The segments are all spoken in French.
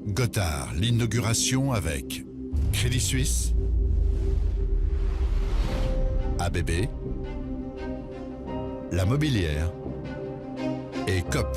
Gothard, l'inauguration avec Crédit Suisse, ABB, La Mobilière et COP.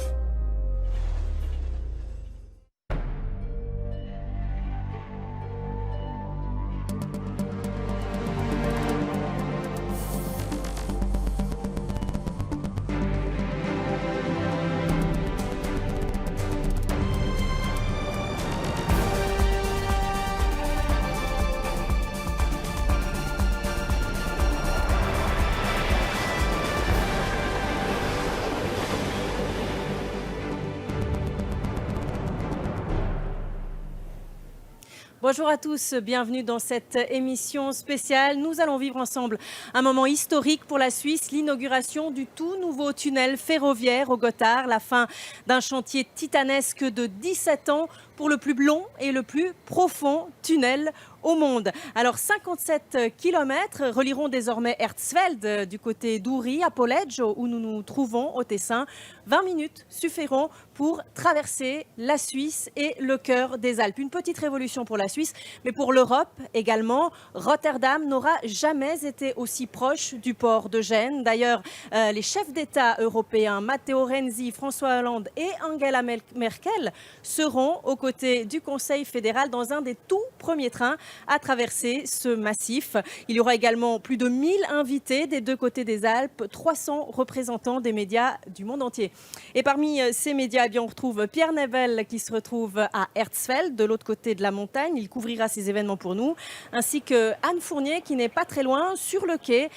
Bonjour à tous, bienvenue dans cette émission spéciale. Nous allons vivre ensemble un moment historique pour la Suisse, l'inauguration du tout nouveau tunnel ferroviaire au Gothard, la fin d'un chantier titanesque de 17 ans pour le plus long et le plus profond tunnel au monde. Alors 57 km relieront désormais Herzfeld du côté d'Uri à Poleggio où nous nous trouvons au Tessin. 20 minutes suffiront pour traverser la Suisse et le cœur des Alpes. Une petite révolution pour la Suisse, mais pour l'Europe également. Rotterdam n'aura jamais été aussi proche du port de Gênes. D'ailleurs, les chefs d'État européens, Matteo Renzi, François Hollande et Angela Merkel seront aux côtés du Conseil fédéral dans un des tout premiers trains à traverser ce massif. Il y aura également plus de 1000 invités des deux côtés des Alpes, 300 représentants des médias du monde entier. Et parmi ces médias, on retrouve Pierre Nebel qui se retrouve à Herzfeld, de l'autre côté de la montagne. Il couvrira ces événements pour nous, ainsi que Anne Fournier qui n'est pas très loin sur le quai,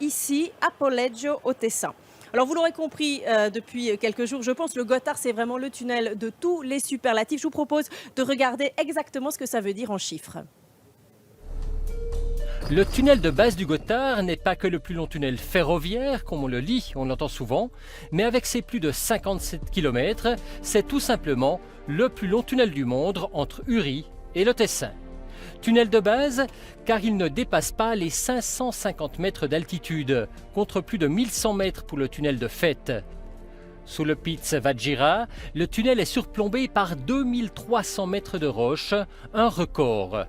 ici à Poleggio au Tessin. Alors vous l'aurez compris depuis quelques jours, je pense, le Gothard c'est vraiment le tunnel de tous les superlatifs. Je vous propose de regarder exactement ce que ça veut dire en chiffres. Le tunnel de base du Gothard n'est pas que le plus long tunnel ferroviaire, comme on le lit, on l'entend souvent, mais avec ses plus de 57 km, c'est tout simplement le plus long tunnel du monde entre Uri et le Tessin. Tunnel de base, car il ne dépasse pas les 550 mètres d'altitude, contre plus de 1100 mètres pour le tunnel de Fête. Sous le Piz Vajira, le tunnel est surplombé par 2300 mètres de roche, un record.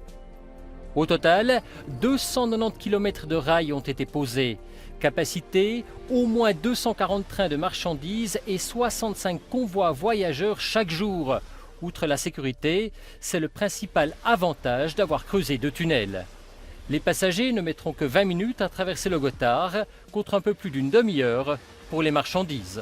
Au total, 290 km de rails ont été posés. Capacité, au moins 240 trains de marchandises et 65 convois voyageurs chaque jour. Outre la sécurité, c'est le principal avantage d'avoir creusé deux tunnels. Les passagers ne mettront que 20 minutes à traverser le Gothard, contre un peu plus d'une demi-heure pour les marchandises.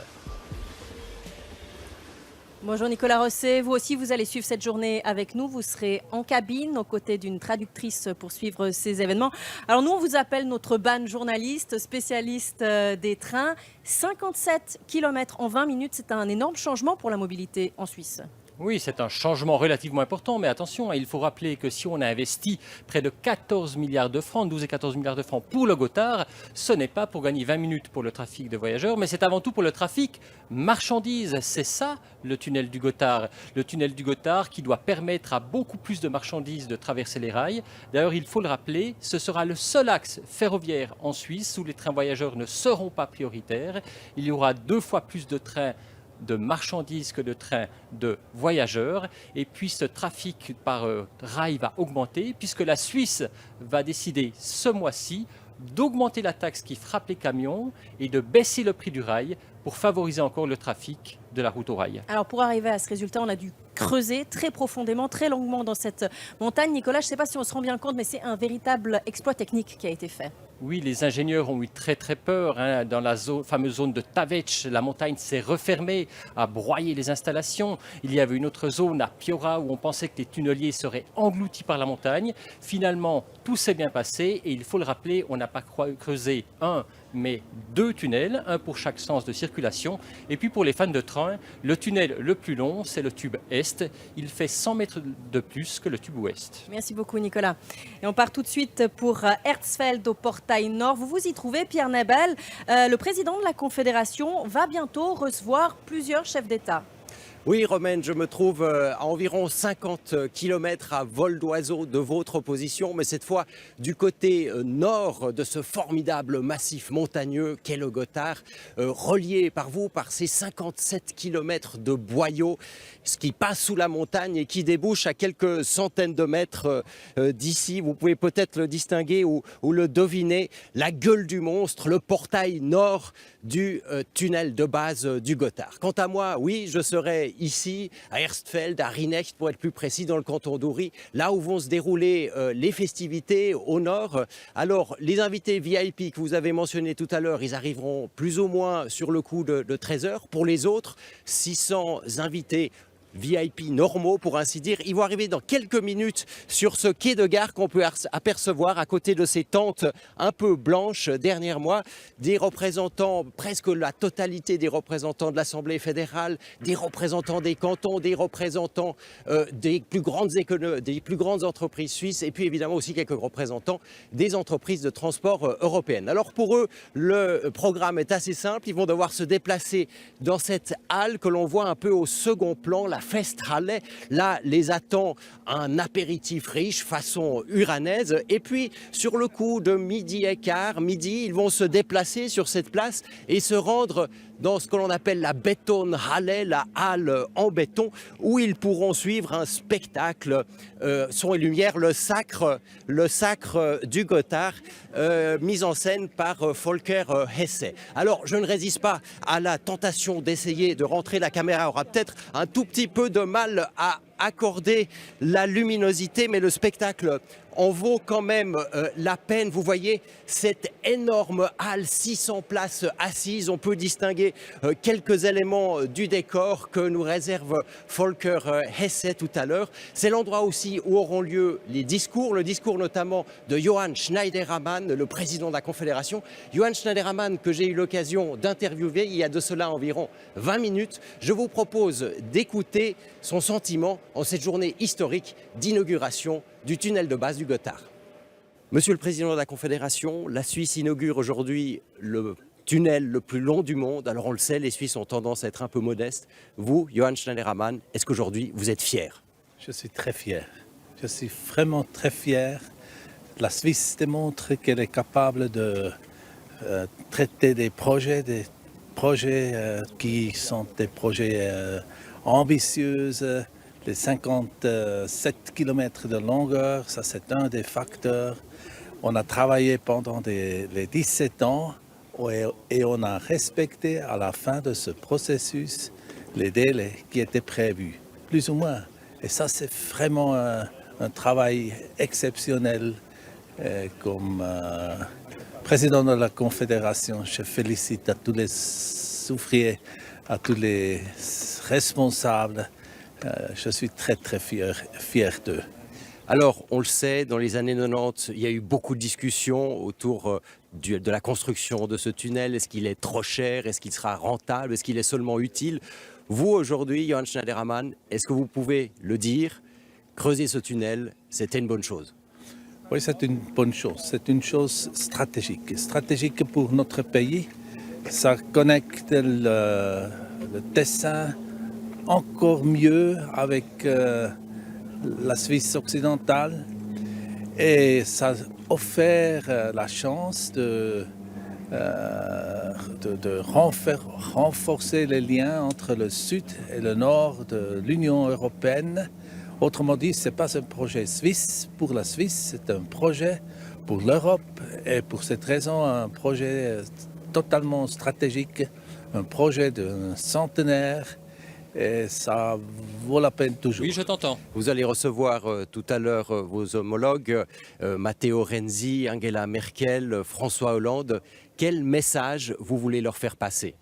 Bonjour Nicolas Rosset, vous aussi vous allez suivre cette journée avec nous, vous serez en cabine aux côtés d'une traductrice pour suivre ces événements. Alors nous on vous appelle notre ban journaliste, spécialiste des trains, 57 km en 20 minutes, c'est un énorme changement pour la mobilité en Suisse. Oui, c'est un changement relativement important, mais attention, il faut rappeler que si on a investi près de 14 milliards de francs, 12 et 14 milliards de francs pour le Gothard, ce n'est pas pour gagner 20 minutes pour le trafic de voyageurs, mais c'est avant tout pour le trafic marchandises. C'est ça le tunnel du Gothard. Le tunnel du Gothard qui doit permettre à beaucoup plus de marchandises de traverser les rails. D'ailleurs, il faut le rappeler, ce sera le seul axe ferroviaire en Suisse où les trains voyageurs ne seront pas prioritaires. Il y aura 2 fois plus de trains de marchandises que de trains de voyageurs. Et puis ce trafic par rail va augmenter puisque la Suisse va décider ce mois-ci d'augmenter la taxe qui frappe les camions et de baisser le prix du rail pour favoriser encore le trafic de la route au rail. Alors pour arriver à ce résultat, on a dû creuser très profondément, très longuement dans cette montagne. Nicolas, je ne sais pas si on se rend bien compte, mais c'est un véritable exploit technique qui a été fait. Oui, les ingénieurs ont eu très peur. Dans la fameuse zone de Tavech, la montagne s'est refermée, a broyé les installations. Il y avait une autre zone à Piora où on pensait que les tunneliers seraient engloutis par la montagne. Finalement, tout s'est bien passé et il faut le rappeler, on n'a pas creusé un, mais 2 tunnels, un pour chaque sens de circulation. Et puis pour les fans de train, le tunnel le plus long, c'est le tube Est. Il fait 100 mètres de plus que le tube Ouest. Merci beaucoup Nicolas. Et on part tout de suite pour Herzfeld au Portail Nord. Vous vous y trouvez, Pierre Nebel. Le président de la Confédération va bientôt recevoir plusieurs chefs d'État. Oui, Romaine, je me trouve à environ 50 km à vol d'oiseau de votre position, mais cette fois du côté nord de ce formidable massif montagneux qu'est le Gothard, relié par vous par ces 57 km de boyaux, ce qui passe sous la montagne et qui débouche à quelques centaines de mètres d'ici. Vous pouvez peut-être le distinguer ou le deviner, la gueule du monstre, le portail nord du tunnel de base du Gothard. Quant à moi, oui, je serai ici, à Erstfeld, à Rienecht, pour être plus précis, dans le canton d'Uri, là où vont se dérouler les festivités au nord. Alors, les invités VIP que vous avez mentionnés tout à l'heure, ils arriveront plus ou moins sur le coup de 13 heures. Pour les autres, 600 invités VIP normaux, pour ainsi dire. Ils vont arriver dans quelques minutes sur ce quai de gare qu'on peut apercevoir à côté de ces tentes un peu blanches derrière moi. Des représentants, presque la totalité des représentants de l'Assemblée fédérale, des représentants des cantons, des représentants des plus grandes entreprises suisses et puis évidemment aussi quelques représentants des entreprises de transport européennes. Alors pour eux, le programme est assez simple. Ils vont devoir se déplacer dans cette halle que l'on voit un peu au second plan, la Festhalle. Là, les attend un apéritif riche façon uranaise. Et puis, sur le coup de midi et quart, ils vont se déplacer sur cette place et se rendre dans ce que l'on appelle la Betonhalle, la halle en béton, où ils pourront suivre un spectacle, son et lumière, le sacre du Gothard, mis en scène par Volker Hesse. Alors, je ne résiste pas à la tentation d'essayer de rentrer. La caméra aura peut-être un tout petit peu de mal à accorder la luminosité, mais le spectacle en vaut quand même la peine. Vous voyez cette énorme halle, 600 places assises. On peut distinguer quelques éléments du décor que nous réserve Volker Hesse tout à l'heure. C'est l'endroit aussi où auront lieu les discours, le discours notamment de Johann Schneiderman, le président de la Confédération. Johann Schneiderman, que j'ai eu l'occasion d'interviewer il y a de cela environ 20 minutes. Je vous propose d'écouter son sentiment en cette journée historique d'inauguration du tunnel de base du Gothard. Monsieur le Président de la Confédération, la Suisse inaugure aujourd'hui le tunnel le plus long du monde. Alors on le sait, les Suisses ont tendance à être un peu modestes. Vous, Johann Schneiderman, est-ce qu'aujourd'hui vous êtes fier? Je suis très fier. Je suis vraiment très fier. La Suisse démontre qu'elle est capable de traiter des projets qui sont des projets ambitieux. Les 57 km de longueur, ça c'est un des facteurs. On a travaillé pendant les 17 ans et on a respecté à la fin de ce processus les délais qui étaient prévus, plus ou moins. Et ça c'est vraiment un travail exceptionnel. Comme président de la Confédération, je félicite à tous les ouvriers, à tous les responsables. Je suis très très fier d'eux. Alors, on le sait, dans les années 90, il y a eu beaucoup de discussions autour de la construction de ce tunnel. Est-ce qu'il est trop cher? Est-ce qu'il sera rentable? Est-ce qu'il est seulement utile? Vous, aujourd'hui, Johann Schneiderman, est-ce que vous pouvez le dire? Creuser ce tunnel, c'était une bonne chose. Oui, c'est une bonne chose. C'est une chose stratégique. Stratégique pour notre pays. Ça connecte le Tessin encore mieux avec la Suisse occidentale et ça offre la chance de renforcer les liens entre le sud et le nord de l'Union européenne. Autrement dit, ce n'est pas un projet suisse pour la Suisse, c'est un projet pour l'Europe et pour cette raison un projet totalement stratégique, un projet d'un centenaire. Et ça vaut la peine toujours. Oui, je t'entends. Vous allez recevoir tout à l'heure vos homologues, Matteo Renzi, Angela Merkel, François Hollande. Quel message vous voulez leur faire passer?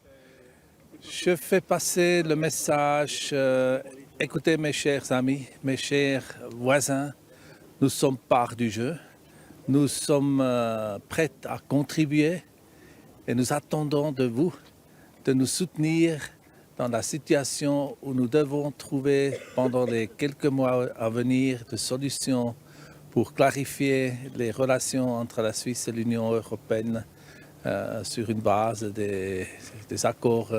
Je fais passer le message, écoutez mes chers amis, mes chers voisins, nous sommes part du jeu, nous sommes prêts à contribuer et nous attendons de vous de nous soutenir dans la situation où nous devons trouver pendant les quelques mois à venir des solutions pour clarifier les relations entre la Suisse et l'Union européenne sur une base des accords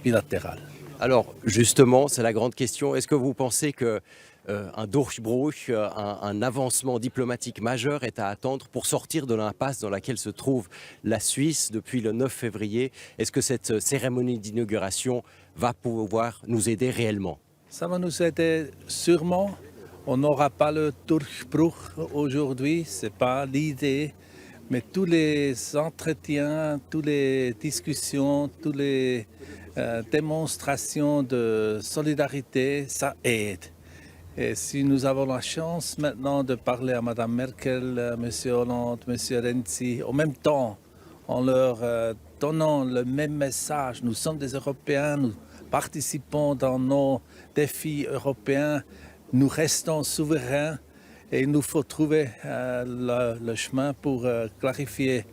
bilatéraux. Alors justement, c'est la grande question. Est-ce que vous pensez que un Durchbruch, un avancement diplomatique majeur est à attendre pour sortir de l'impasse dans laquelle se trouve la Suisse depuis le 9 février? Est-ce que cette cérémonie d'inauguration va pouvoir nous aider réellement? Ça va nous aider sûrement. On n'aura pas le Durchbruch aujourd'hui, ce n'est pas l'idée. Mais tous les entretiens, toutes les discussions, toutes les démonstrations de solidarité, ça aide. Et si nous avons la chance maintenant de parler à Mme Merkel, M. Hollande, M. Renzi, en même temps, en leur donnant le même message, nous sommes des Européens, nous participons dans nos défis européens, nous restons souverains et il nous faut trouver le chemin pour clarifier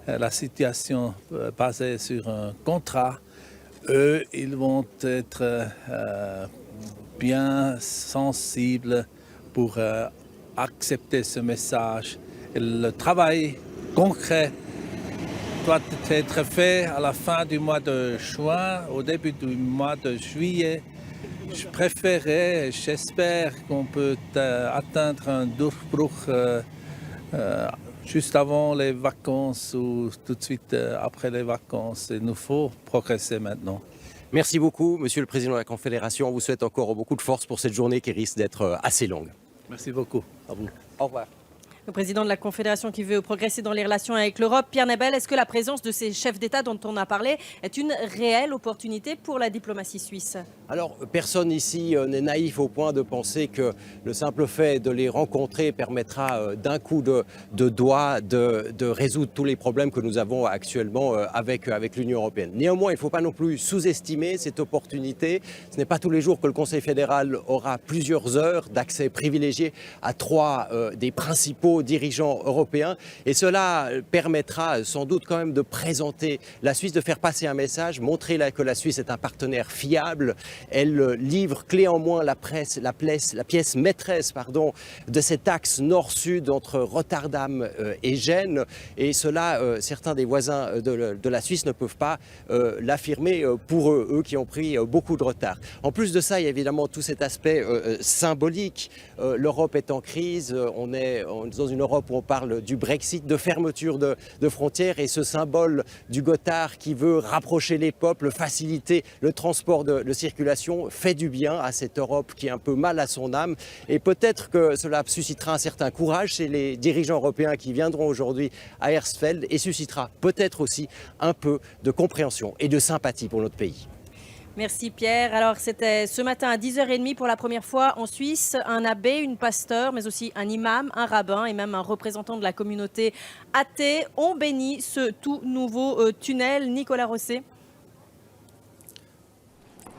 la situation basée sur un contrat. Eux, ils vont être bien sensibles pour accepter ce message. Et le travail concret doit être fait à la fin du mois de juin, au début du mois de juillet. Je préférerais, j'espère qu'on peut atteindre un Durchbruch juste avant les vacances ou tout de suite après les vacances. Il nous faut progresser maintenant. Merci beaucoup, Monsieur le Président de la Confédération. On vous souhaite encore beaucoup de force pour cette journée qui risque d'être assez longue. Merci beaucoup. À vous. Au revoir. Le président de la Confédération qui veut progresser dans les relations avec l'Europe, Pierre Nebel, est-ce que la présence de ces chefs d'État dont on a parlé est une réelle opportunité pour la diplomatie suisse? Alors, personne ici n'est naïf au point de penser que le simple fait de les rencontrer permettra d'un coup de doigt de résoudre tous les problèmes que nous avons actuellement avec l'Union européenne. Néanmoins, il ne faut pas non plus sous-estimer cette opportunité. Ce n'est pas tous les jours que le Conseil fédéral aura plusieurs heures d'accès privilégié à trois des principaux dirigeants européens. Et cela permettra sans doute quand même de présenter la Suisse, de faire passer un message, montrer que la Suisse est un partenaire fiable. Elle livre clé en main la pièce maîtresse de cet axe nord-sud entre Rotterdam et Gênes. Et cela, certains des voisins de la Suisse ne peuvent pas l'affirmer pour eux qui ont pris beaucoup de retard. En plus de ça, il y a évidemment tout cet aspect symbolique. L'Europe est en crise, on est dans une Europe où on parle du Brexit, de fermeture de frontières, et ce symbole du Gothard qui veut rapprocher les peuples, faciliter le transport de circulation, fait du bien à cette Europe qui est un peu mal à son âme. Et peut-être que cela suscitera un certain courage chez les dirigeants européens qui viendront aujourd'hui à Hersfeld et suscitera peut-être aussi un peu de compréhension et de sympathie pour notre pays. Merci Pierre. Alors c'était ce matin à 10h30 pour la première fois en Suisse, un abbé, une pasteur, mais aussi un imam, un rabbin et même un représentant de la communauté athée ont béni ce tout nouveau tunnel. Nicolas Rosset.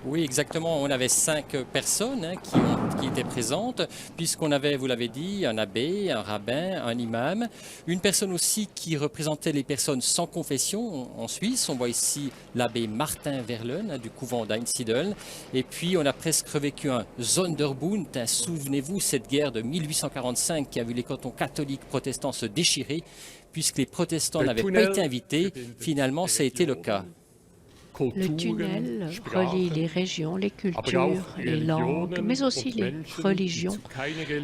Oui, exactement. On avait 5 personnes qui étaient présentes, puisqu'on avait, vous l'avez dit, un abbé, un rabbin, un imam, une personne aussi qui représentait les personnes sans confession en Suisse. On voit ici l'abbé Martin Verleun du couvent d'Einsiedeln. Et puis, on a presque revécu un Sonderbund. Souvenez-vous, cette guerre de 1845 qui a vu les cantons catholiques protestants se déchirer, puisque les protestants n'avaient pas été invités. Finalement, ça a été le cas. Le tunnel relie les régions, les cultures, les langues, mais aussi les religions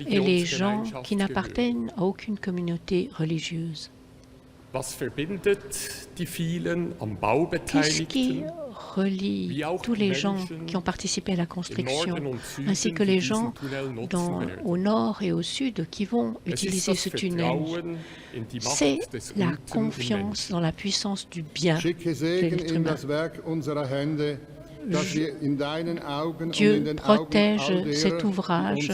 et les gens qui n'appartiennent à aucune communauté religieuse. Qu'est-ce qui relie tous les gens qui ont participé à la construction, ainsi que les gens au nord et au sud qui vont utiliser ce tunnel? C'est la confiance dans la puissance du bien de l'être humain. Dieu protège cet ouvrage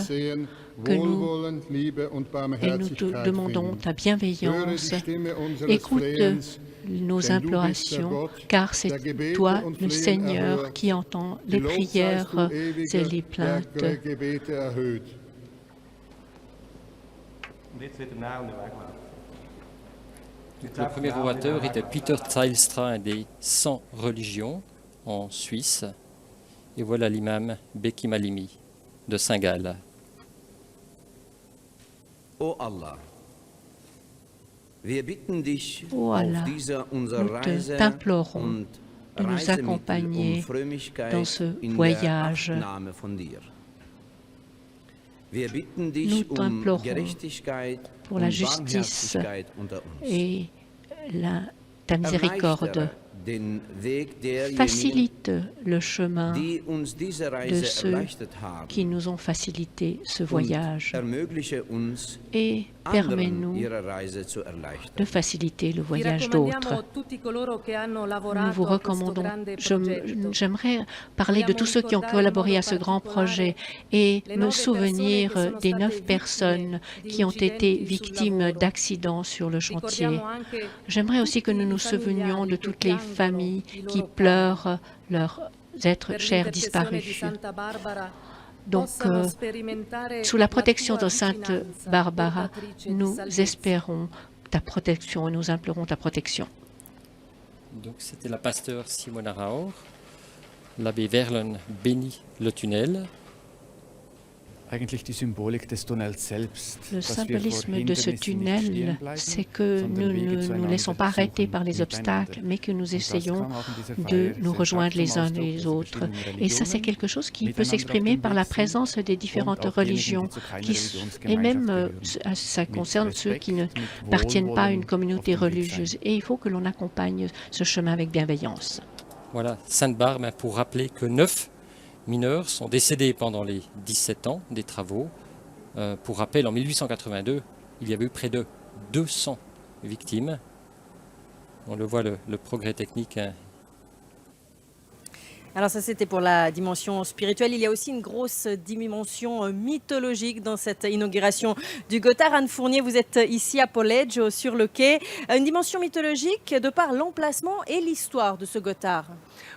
que nous te demandons ta bienveillance. Écoute nos implorations, car c'est toi, le Seigneur, qui entend les prières et les plaintes. Le premier orateur était Peter Zijlstra des 100 religions en Suisse. Et voilà l'imam Beki Malimi de Saint-Gall. O Allah, wir bitten dich Oh auf Allah, dieser unserer nous Reise t'implorons und de nous accompagner dans ce voyage. Nous t'implorons pour la justice et ta miséricorde. Facilite le chemin de ceux qui nous ont facilité ce voyage et permets-nous de faciliter le voyage d'autres. Nous vous recommandons, j'aimerais parler de tous ceux qui ont collaboré à ce grand projet et me souvenir des 9 personnes qui ont été victimes d'accidents sur le chantier. J'aimerais aussi que nous nous souvenions de toutes les familles qui pleurent leurs êtres chers disparus. Donc, sous la protection de Sainte Barbara, nous espérons ta protection et nous implorons ta protection. Donc, c'était la pasteur Simona Raor. L'abbé Verlen bénit le tunnel. Le symbolisme de ce tunnel, c'est que nous ne nous laissons pas arrêter par les obstacles, mais que nous essayons de nous rejoindre les uns les autres. Et ça, c'est quelque chose qui peut s'exprimer par la présence des différentes religions, et même ça concerne ceux qui ne appartiennent pas à une communauté religieuse. Et il faut que l'on accompagne ce chemin avec bienveillance. Voilà, Sainte Barbe, pour rappeler que 9 mineurs sont décédés pendant les 17 ans des travaux. Pour rappel, en 1882, il y avait eu près de 200 victimes. On le voit, le progrès technique. Alors ça, c'était pour la dimension spirituelle. Il y a aussi une grosse dimension mythologique dans cette inauguration du Gothard. Anne Fournier, vous êtes ici à Poleggio, sur le quai. Une dimension mythologique de par l'emplacement et l'histoire de ce Gothard.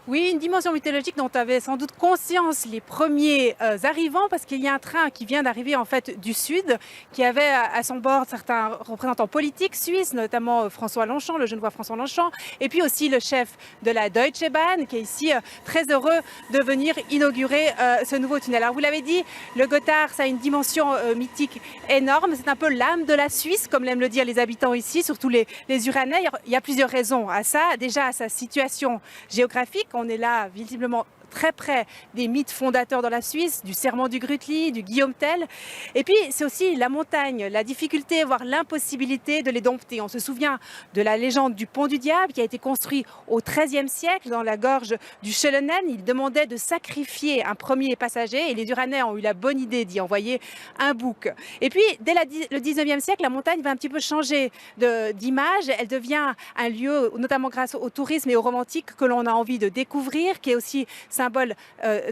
Oui, une dimension mythologique dont avaient sans doute conscience les premiers arrivants, parce qu'il y a un train qui vient d'arriver en fait du sud, qui avait à son bord certains représentants politiques suisses, notamment François Longchamp, le Genevois François Longchamp, et puis aussi le chef de la Deutsche Bahn, qui est ici très heureux de venir inaugurer ce nouveau tunnel. Alors vous l'avez dit, le Gothard, ça a une dimension mythique énorme, c'est un peu l'âme de la Suisse, comme l'aiment le dire les habitants ici, surtout les Uranais. Il y a plusieurs raisons à ça. Déjà, à sa situation géographique, on est là visiblement très près des mythes fondateurs dans la Suisse, du serment du Grütli, du Guillaume Tell. Et puis, c'est aussi la montagne, la difficulté, voire l'impossibilité de les dompter. On se souvient de la légende du pont du diable qui a été construit au XIIIe siècle dans la gorge du Schellenen. Il demandait de sacrifier un premier passager et les Uranais ont eu la bonne idée d'y envoyer un bouc. Et puis, dès le XIXe siècle, la montagne va un petit peu changer d'image. Elle devient un lieu, notamment grâce au tourisme et au romantique, que l'on a envie de découvrir, qui est aussi symbole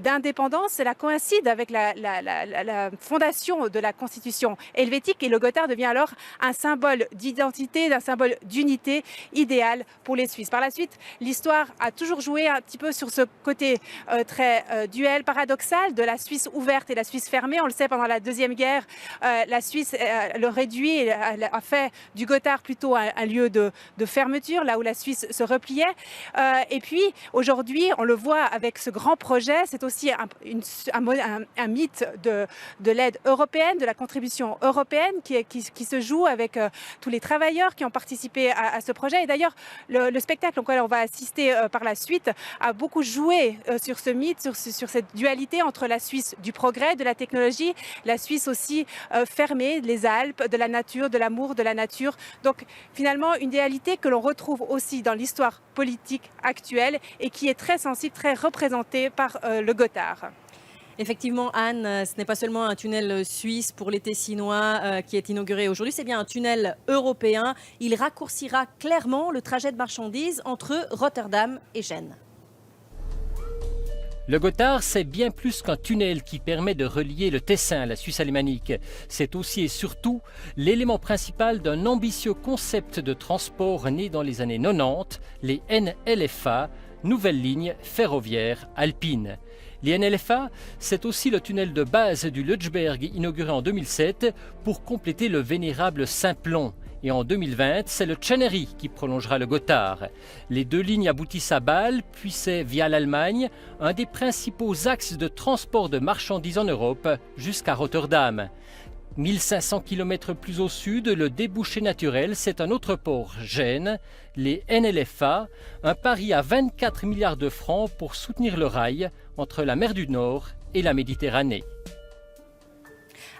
d'indépendance. Cela coïncide avec la fondation de la Constitution helvétique et le Gothard devient alors un symbole d'identité, d'un symbole d'unité idéal pour les Suisses. Par la suite, l'histoire a toujours joué un petit peu sur ce côté très duel, paradoxal de la Suisse ouverte et la Suisse fermée. On le sait, pendant la Deuxième Guerre, la Suisse le réduit, a fait du Gothard plutôt un lieu de fermeture, là où la Suisse se repliait. Et puis, aujourd'hui, on le voit avec ce grand projet, c'est aussi un mythe de l'aide européenne, de la contribution européenne qui se joue avec tous les travailleurs qui ont participé à ce projet. Et d'ailleurs, le spectacle auquel on va assister par la suite a beaucoup joué sur ce mythe, sur cette dualité entre la Suisse du progrès, de la technologie, la Suisse aussi fermée, les Alpes, de la nature, de l'amour de la nature. Donc finalement, une dualité que l'on retrouve aussi dans l'histoire politique actuelle et qui est très sensible, très représentée par le Gothard. Effectivement, Anne, ce n'est pas seulement un tunnel suisse pour les Tessinois qui est inauguré aujourd'hui, c'est bien un tunnel européen. Il raccourcira clairement le trajet de marchandises entre Rotterdam et Gênes. Le Gothard, c'est bien plus qu'un tunnel qui permet de relier le Tessin à la Suisse alémanique. C'est aussi et surtout l'élément principal d'un ambitieux concept de transport né dans les années 90, les NLFA, nouvelles lignes ferroviaires alpines. Les NLFA, c'est aussi le tunnel de base du Lötschberg inauguré en 2007 pour compléter le vénérable Simplon. Et en 2020, c'est le Chenery qui prolongera le Gothard. Les deux lignes aboutissent à Bâle, puis c'est via l'Allemagne, un des principaux axes de transport de marchandises en Europe, jusqu'à Rotterdam. 1500 km plus au sud, le débouché naturel, c'est un autre port, Gênes, les NLFA, un pari à 24 milliards de francs pour soutenir le rail entre la mer du Nord et la Méditerranée.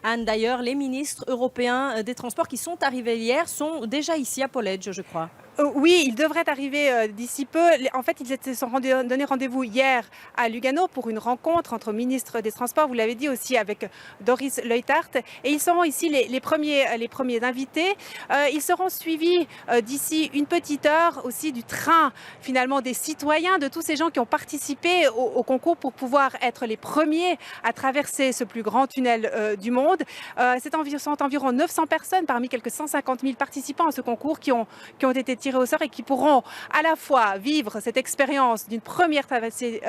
Anne, d'ailleurs, les ministres européens des Transports qui sont arrivés hier sont déjà ici à Polledge, je crois. Oui, ils devraient arriver d'ici peu. En fait, ils se sont donné rendez-vous hier à Lugano pour une rencontre entre ministres des Transports, vous l'avez dit aussi, avec Doris Leuthard. Et ils seront ici les premiers invités. Ils seront suivis d'ici une petite heure aussi du train, finalement, des citoyens, de tous ces gens qui ont participé au concours pour pouvoir être les premiers à traverser ce plus grand tunnel du monde. Sont environ 900 personnes parmi quelques 150 000 participants à ce concours qui ont été tirés au sort et qui pourront à la fois vivre cette expérience d'une première traversée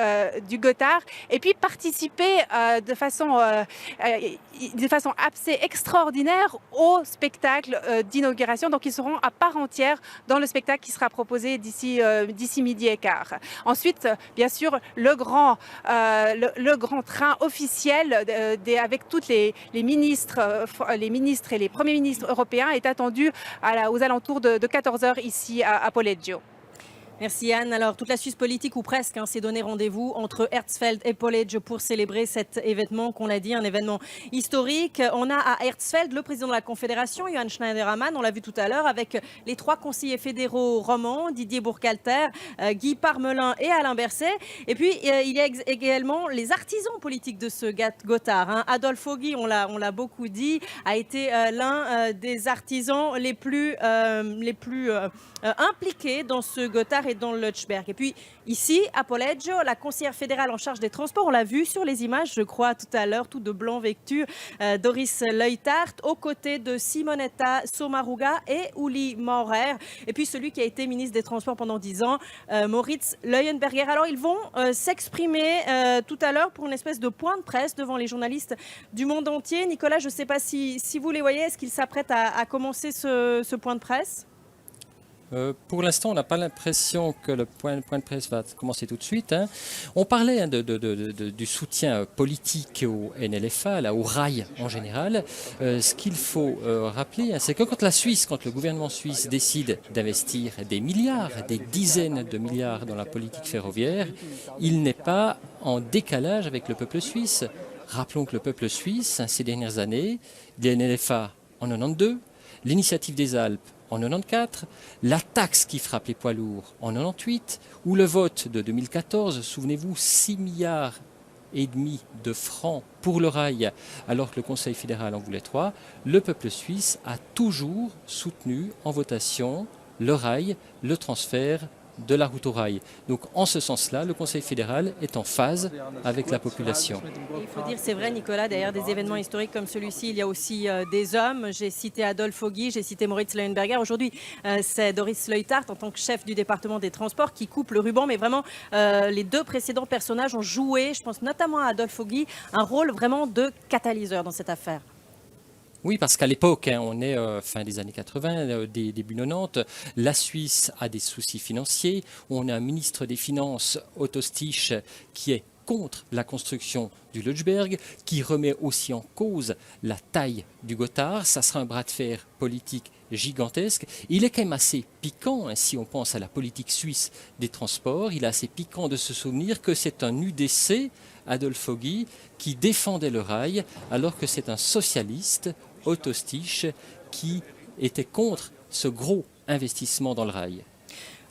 du Gothard et puis participer de façon assez extraordinaire au spectacle d'inauguration. Donc ils seront à part entière dans le spectacle qui sera proposé d'ici midi et quart. Ensuite, bien sûr, le grand train officiel avec tous les ministres et les premiers ministres européens est attendu aux alentours de 14h ici à Poleggio. Merci Anne. Alors toute la Suisse politique, ou presque, s'est donné rendez-vous entre Herzfeld et Polledge pour célébrer cet événement, qu'on l'a dit, un événement historique. On a à Herzfeld le président de la Confédération, Johann Schneiderman, on l'a vu tout à l'heure, avec les 3 conseillers fédéraux romans, Didier Burkhalter, Guy Parmelin et Alain Berset. Et puis il y a également les artisans politiques de ce Gothard. Adolphe Ogi, on l'a beaucoup dit, a été l'un des artisans les plus impliqués dans ce Gothard et dans le Lötschberg. Et puis ici, à Polledge, la conseillère fédérale en charge des transports, on l'a vu sur les images, je crois, tout à l'heure, tout de blanc vêtu, Doris Leuthard, aux côtés de Simonetta Sommaruga et Uli Maurer. Et puis celui qui a été ministre des Transports pendant 10 ans, Moritz Leuenberger. Alors ils vont s'exprimer tout à l'heure pour une espèce de point de presse devant les journalistes du monde entier. Nicolas, je ne sais pas si vous les voyez, est-ce qu'ils s'apprêtent à commencer ce point de presse ? Pour l'instant, on n'a pas l'impression que le point de presse va commencer tout de suite. On parlait du soutien politique au NLFA, au rail en général. Ce qu'il faut rappeler, c'est que quand le gouvernement suisse décide d'investir des milliards, des dizaines de milliards dans la politique ferroviaire, il n'est pas en décalage avec le peuple suisse. Rappelons que le peuple suisse, ces dernières années, des NLFA en 92, l'initiative des Alpes en 94, la taxe qui frappe les poids lourds en 98, ou le vote de 2014, souvenez-vous, 6,5 milliards de francs pour le rail, alors que le Conseil fédéral en voulait 3, le peuple suisse a toujours soutenu en votation le rail, le transfert de la route au rail. Donc en ce sens-là, le Conseil fédéral est en phase avec la population. Il faut dire, c'est vrai Nicolas, derrière des événements historiques comme celui-ci, il y a aussi des hommes. J'ai cité Adolphe Ogi, j'ai cité Moritz Leuenberger. Aujourd'hui, c'est Doris Leuthard en tant que chef du département des transports qui coupe le ruban. Mais vraiment, les 2 précédents personnages ont joué, je pense notamment à Adolphe Ogi, un rôle vraiment de catalyseur dans cette affaire. Oui, parce qu'à l'époque, on est fin des années 80, début 90, la Suisse a des soucis financiers. On a un ministre des Finances, Otto Stich, qui est contre la construction du Lötschberg, qui remet aussi en cause la taille du Gothard. Ça sera un bras de fer politique gigantesque. Il est quand même assez piquant, si on pense à la politique suisse des transports, il est assez piquant de se souvenir que c'est un UDC, Adolphe Ogi, qui défendait le rail, alors que c'est un socialiste, Otto Stich, qui était contre ce gros investissement dans le rail.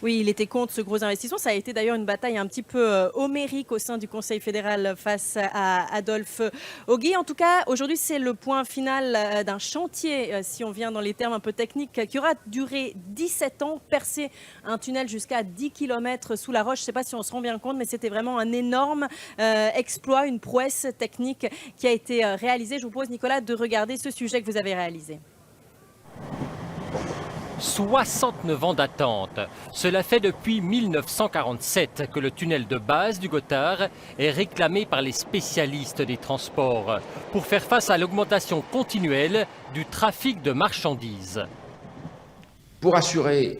Oui, il était contre ce gros investissement. Ça a été d'ailleurs une bataille un petit peu homérique au sein du Conseil fédéral face à Adolphe Ogi. En tout cas, aujourd'hui, c'est le point final d'un chantier, si on vient dans les termes un peu techniques, qui aura duré 17 ans, percer un tunnel jusqu'à 10 km sous la roche. Je ne sais pas si on se rend bien compte, mais c'était vraiment un énorme exploit, une prouesse technique qui a été réalisée. Je vous propose, Nicolas, de regarder ce sujet que vous avez réalisé. 69 ans d'attente. Cela fait depuis 1947 que le tunnel de base du Gothard est réclamé par les spécialistes des transports pour faire face à l'augmentation continuelle du trafic de marchandises. Pour assurer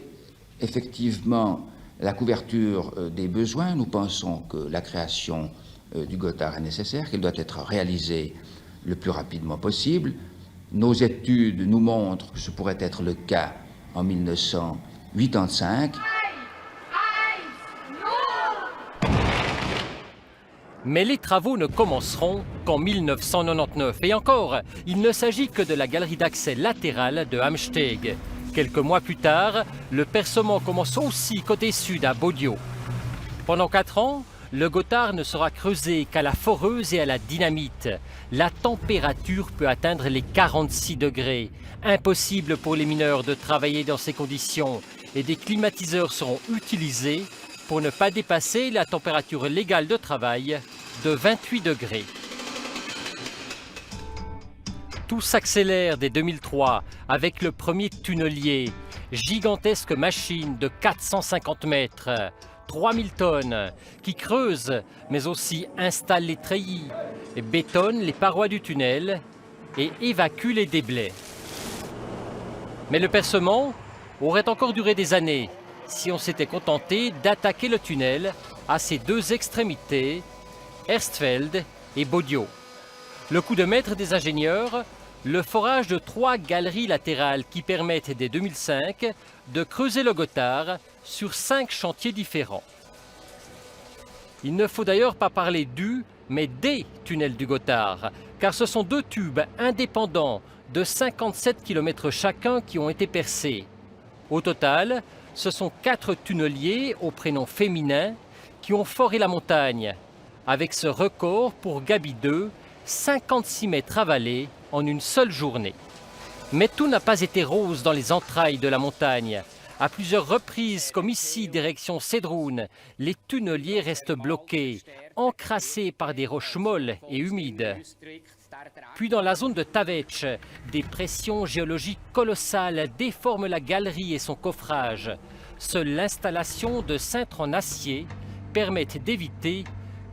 effectivement la couverture des besoins, nous pensons que la création du Gothard est nécessaire, qu'elle doit être réalisée le plus rapidement possible. Nos études nous montrent que ce pourrait être le cas en 1985. Mais les travaux ne commenceront qu'en 1999. Et encore, il ne s'agit que de la galerie d'accès latérale de Amsteg. Quelques mois plus tard, le percement commence aussi côté sud à Bodio. Pendant 4 ans, le Gothard ne sera creusé qu'à la foreuse et à la dynamite. La température peut atteindre les 46 degrés. Impossible pour les mineurs de travailler dans ces conditions et des climatiseurs seront utilisés pour ne pas dépasser la température légale de travail de 28 degrés. Tout s'accélère dès 2003 avec le premier tunnelier, gigantesque machine de 450 mètres, 3000 tonnes, qui creuse mais aussi installe les treillis, bétonne les parois du tunnel et évacue les déblais. Mais le percement aurait encore duré des années si on s'était contenté d'attaquer le tunnel à ses 2 extrémités, Erstfeld et Bodio. Le coup de maître des ingénieurs, le forage de 3 galeries latérales qui permettent dès 2005 de creuser le Gothard sur 5 chantiers différents. Il ne faut d'ailleurs pas parler du, mais des tunnels du Gothard, car ce sont 2 tubes indépendants de 57 km chacun qui ont été percés. Au total, ce sont 4 tunneliers au prénom féminin qui ont foré la montagne, avec ce record pour Gabi 2, 56 mètres avalés en une seule journée. Mais tout n'a pas été rose dans les entrailles de la montagne. À plusieurs reprises, comme ici, direction Cédroun, les tunneliers restent bloqués, encrassés par des roches molles et humides. Puis dans la zone de Tavetch, des pressions géologiques colossales déforment la galerie et son coffrage. Seule l'installation de cintres en acier permet d'éviter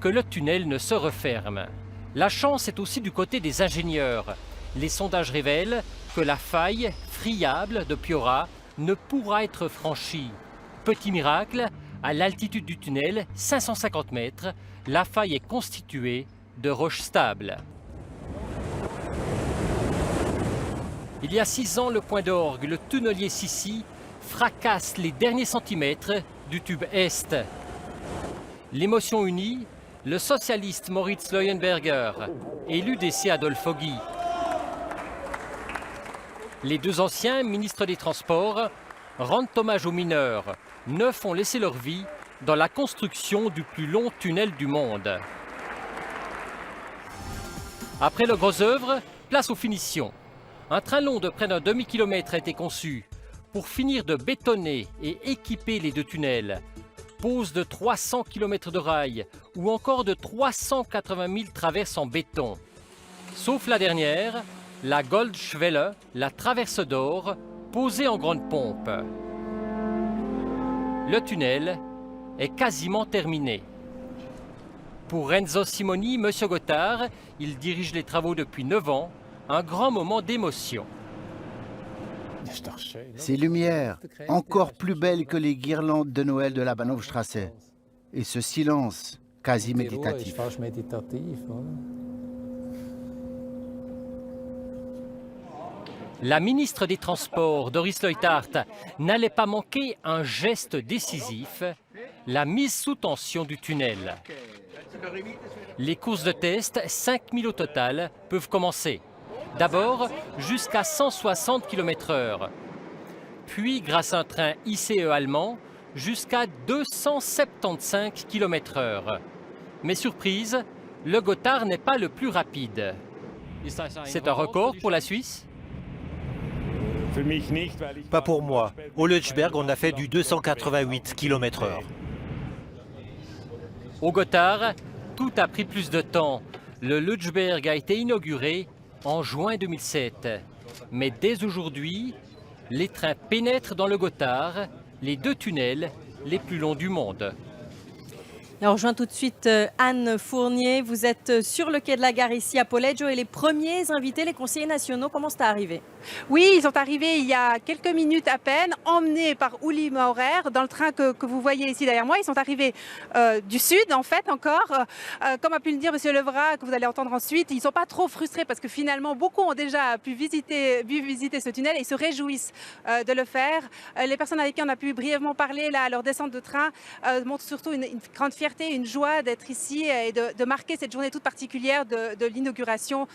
que le tunnel ne se referme. La chance est aussi du côté des ingénieurs. Les sondages révèlent que la faille friable de Piora ne pourra être franchie. Petit miracle, à l'altitude du tunnel, 550 mètres, la faille est constituée de roches stables. Il y a 6 ans, le point d'orgue, le tunnelier Sissi, fracasse les derniers centimètres du tube Est. L'émotion unie, le socialiste Moritz Leuenberger et l'UDC Adolphe Oggi. Les 2 anciens ministres des Transports rendent hommage aux mineurs. 9 ont laissé leur vie dans la construction du plus long tunnel du monde. Après le gros œuvre, place aux finitions. Un train long de près d'un demi-kilomètre a été conçu pour finir de bétonner et équiper les 2 tunnels. Pose de 300 km de rails ou encore de 380 000 traverses en béton. Sauf la dernière, la Goldschwelle, la traverse d'or, posée en grande pompe. Le tunnel est quasiment terminé. Pour Renzo Simoni, Monsieur Gothard, il dirige les travaux depuis 9 ans, un grand moment d'émotion. Ces lumières, encore plus belles que les guirlandes de Noël de la Bahnhofstrasse. Et ce silence, quasi méditatif. La ministre des Transports, Doris Leuthard, n'allait pas manquer un geste décisif, la mise sous tension du tunnel. Les courses de test, 5000 au total, peuvent commencer. D'abord, jusqu'à 160 km/h. Puis, grâce à un train ICE allemand, jusqu'à 275 km/h. Mais surprise, le Gothard n'est pas le plus rapide. C'est un record pour la Suisse ? Pas pour moi. Au Lötschberg, on a fait du 288 km/h. Au Gothard, tout a pris plus de temps. Le Lötschberg a été inauguré en juin 2007. Mais dès aujourd'hui, les trains pénètrent dans le Gothard, les 2 tunnels les plus longs du monde. Et on rejoint tout de suite Anne Fournier. Vous êtes sur le quai de la gare ici à Poleggio et les premiers invités, les conseillers nationaux, comment c'est arrivé? Oui, ils sont arrivés il y a quelques minutes à peine, emmenés par Uli Maurer dans le train que vous voyez ici derrière moi. Ils sont arrivés du sud, en fait, encore. Comme a pu le dire M. Levra, que vous allez entendre ensuite, ils ne sont pas trop frustrés parce que finalement, beaucoup ont déjà pu visiter ce tunnel et se réjouissent de le faire. Les personnes avec qui on a pu brièvement parler là, à leur descente de train montrent surtout une grande fierté, une joie d'être ici et de marquer cette journée toute particulière de l'inauguration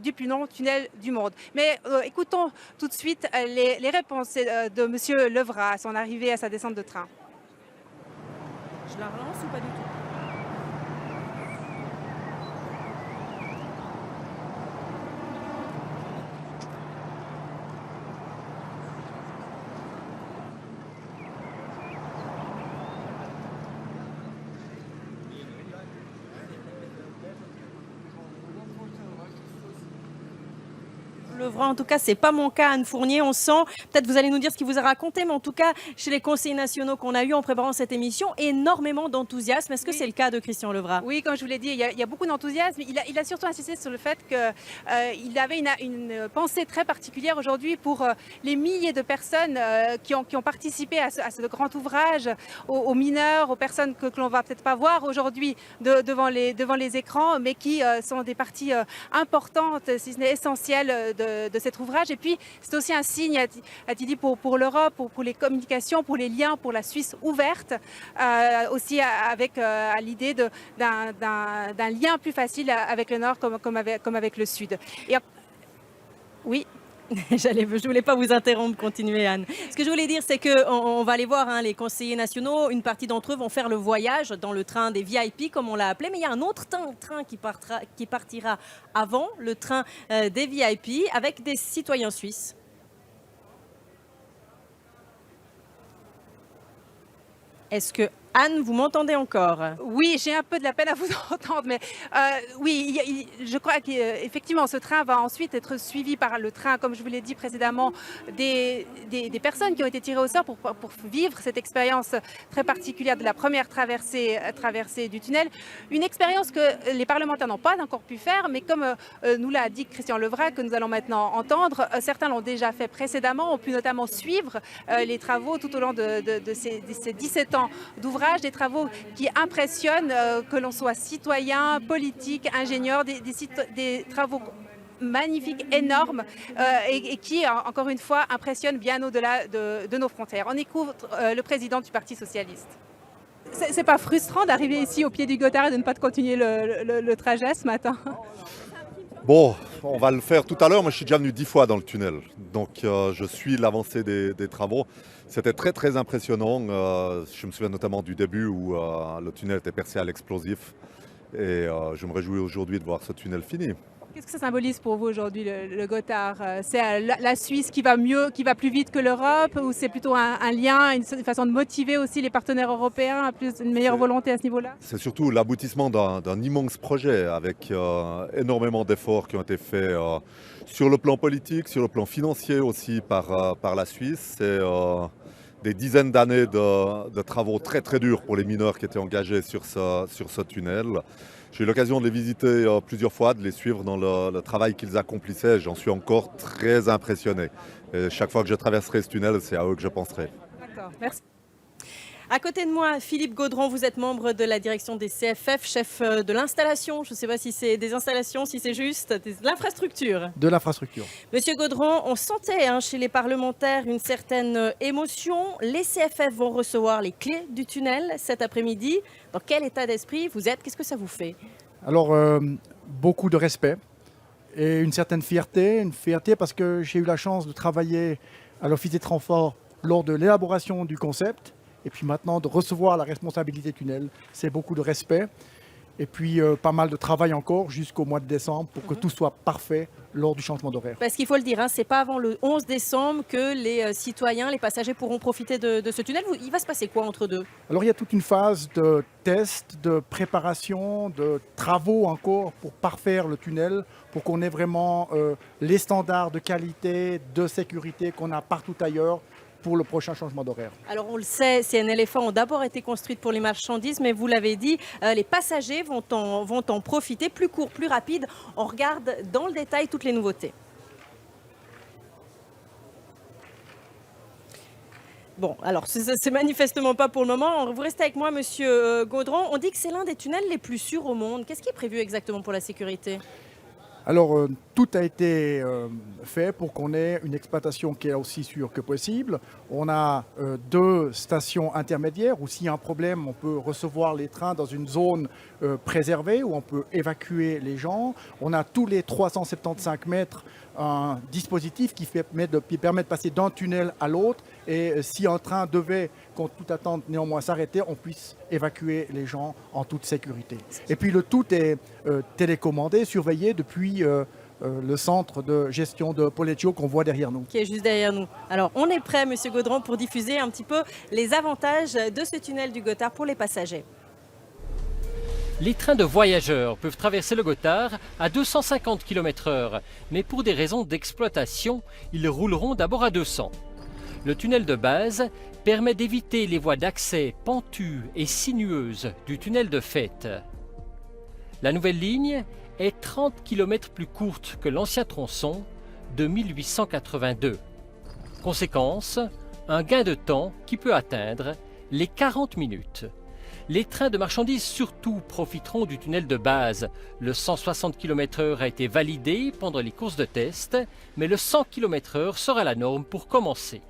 du plus long tunnel du monde. Mais écoutons tout de suite les réponses de M. Levra à son arrivée à sa descente de train. Je la relance ou pas du tout? Levra, en tout cas, c'est pas mon cas, Anne Fournier. On sent, peut-être vous allez nous dire ce qu'il vous a raconté, mais en tout cas, chez les conseillers nationaux qu'on a eu en préparant cette émission, énormément d'enthousiasme. Est-ce que c'est le cas de Christian Levra? Oui, comme je vous l'ai dit, il y a beaucoup d'enthousiasme. Il a surtout insisté sur le fait qu'il avait une pensée très particulière aujourd'hui pour les milliers de personnes qui ont participé à ce grand ouvrage, aux mineurs, aux personnes que l'on va peut-être pas voir aujourd'hui devant les écrans, mais qui sont des parties importantes, si ce n'est essentielles, de cet ouvrage. Et puis, c'est aussi un signe, a-t-il dit, pour l'Europe, pour les communications, pour les liens, pour la Suisse ouverte, aussi avec à l'idée d'un lien plus facile avec le Nord comme avec le Sud. Et, oui. Je voulais pas vous interrompre, continuez Anne. Ce que je voulais dire, c'est qu'on va aller voir les conseillers nationaux. Une partie d'entre eux vont faire le voyage dans le train des VIP, comme on l'a appelé. Mais il y a un autre train qui partira avant, le train des VIP, avec des citoyens suisses. Est-ce que Anne, vous m'entendez encore? Oui, j'ai un peu de la peine à vous entendre, mais oui, je crois qu'effectivement, ce train va ensuite être suivi par le train, comme je vous l'ai dit précédemment, des personnes qui ont été tirées au sort pour vivre cette expérience très particulière de la première traversée du tunnel. Une expérience que les parlementaires n'ont pas encore pu faire, mais comme nous l'a dit Christian Levra, que nous allons maintenant entendre, certains l'ont déjà fait précédemment, ont pu notamment suivre les travaux tout au long de ces 17 ans d'ouvrage, des travaux qui impressionnent, que l'on soit citoyen, politique, ingénieur, des travaux magnifiques, énormes, et qui, encore une fois, impressionnent bien au-delà de nos frontières. On écoute le président du Parti socialiste. C'est pas frustrant d'arriver ici au pied du Gotthard et de ne pas continuer le trajet ce matin? Bon, on va le faire tout à l'heure. Moi, je suis déjà venu 10 fois dans le tunnel. Donc, je suis l'avancée des travaux. C'était très, très impressionnant. Je me souviens notamment du début où le tunnel était percé à l'explosif. Et je me réjouis aujourd'hui de voir ce tunnel fini. Qu'est-ce que ça symbolise pour vous aujourd'hui, le Gotthard? C'est la Suisse qui va mieux, qui va plus vite que l'Europe, ou c'est plutôt un lien, une façon de motiver aussi les partenaires européens à une meilleure volonté à ce niveau-là? C'est surtout l'aboutissement d'un immense projet avec énormément d'efforts qui ont été faits sur le plan politique, sur le plan financier aussi par la Suisse. C'est des dizaines d'années de travaux très très durs pour les mineurs qui étaient engagés sur ce tunnel. J'ai eu l'occasion de les visiter plusieurs fois, de les suivre dans le travail qu'ils accomplissaient. J'en suis encore très impressionné. Et chaque fois que je traverserai ce tunnel, c'est à eux que je penserai. D'accord, merci. À côté de moi, Philippe Gaudron, vous êtes membre de la direction des CFF, chef de l'installation. Je ne sais pas si c'est des installations, si c'est juste de l'infrastructure. De l'infrastructure. Monsieur Gaudron, on sentait chez les parlementaires une certaine émotion. Les CFF vont recevoir les clés du tunnel cet après-midi. Dans quel état d'esprit vous êtes? Qu'est-ce que ça vous fait? Alors, beaucoup de respect et une certaine fierté. Une fierté parce que j'ai eu la chance de travailler à l'Office des transports lors de l'élaboration du concept. Et puis maintenant, de recevoir la responsabilité tunnel, c'est beaucoup de respect. Et puis, pas mal de travail encore jusqu'au mois de décembre pour que tout soit parfait lors du changement d'horaire. Parce qu'il faut le dire, ce n'est pas avant le 11 décembre que les citoyens, les passagers pourront profiter de ce tunnel. Il va se passer quoi entre deux? Alors, il y a toute une phase de test, de préparation, de travaux encore pour parfaire le tunnel, pour qu'on ait vraiment les standards de qualité, de sécurité qu'on a partout ailleurs. pour le prochain changement d'horaire. Alors on le sait, ces NLFA ont d'abord été construites pour les marchandises, mais vous l'avez dit, les passagers vont en profiter, plus court, plus rapide. On regarde dans le détail toutes les nouveautés. Bon, alors c'est manifestement pas pour le moment. Vous restez avec moi, Monsieur Gaudron. On dit que c'est l'un des tunnels les plus sûrs au monde. Qu'est-ce qui est prévu exactement pour la sécurité ? Alors, tout a été fait pour qu'on ait une exploitation qui est aussi sûre que possible. On a 2 stations intermédiaires où s'il y a un problème, on peut recevoir les trains dans une zone préservée où on peut évacuer les gens. On a tous les 375 mètres un dispositif qui permet de passer d'un tunnel à l'autre et si un train devait, contre toute attente, néanmoins s'arrêter, on puisse évacuer les gens en toute sécurité. Et puis le tout est télécommandé, surveillé depuis le centre de gestion de Poleggio qu'on voit derrière nous. Qui est juste derrière nous. Alors on est prêt, Monsieur Gaudron, pour diffuser un petit peu les avantages de ce tunnel du Gothard pour les passagers. Les trains de voyageurs peuvent traverser le Gothard à 250 km/h, mais pour des raisons d'exploitation, ils rouleront d'abord à 200. Le tunnel de base permet d'éviter les voies d'accès pentues et sinueuses du tunnel de Fête. La nouvelle ligne est 30 km plus courte que l'ancien tronçon de 1882. Conséquence, un gain de temps qui peut atteindre les 40 minutes. Les trains de marchandises surtout profiteront du tunnel de base. Le 160 km/h a été validé pendant les courses de test, mais le 100 km/h sera la norme pour commencer.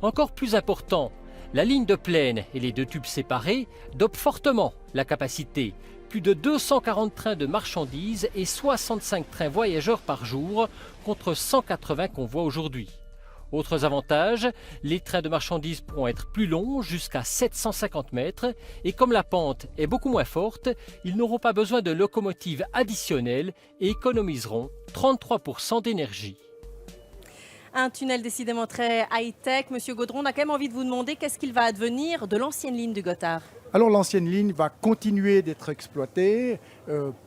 Encore plus important, la ligne de plaine et les 2 tubes séparés dopent fortement la capacité. Plus de 240 trains de marchandises et 65 trains voyageurs par jour contre 180 qu'on voit aujourd'hui. Autres avantages, les trains de marchandises pourront être plus longs, jusqu'à 750 mètres, et comme la pente est beaucoup moins forte, ils n'auront pas besoin de locomotives additionnelles et économiseront 33% d'énergie. Un tunnel décidément très high-tech. Monsieur Gaudron, on a quand même envie de vous demander qu'est-ce qu'il va advenir de l'ancienne ligne du Gothard. Alors l'ancienne ligne va continuer d'être exploitée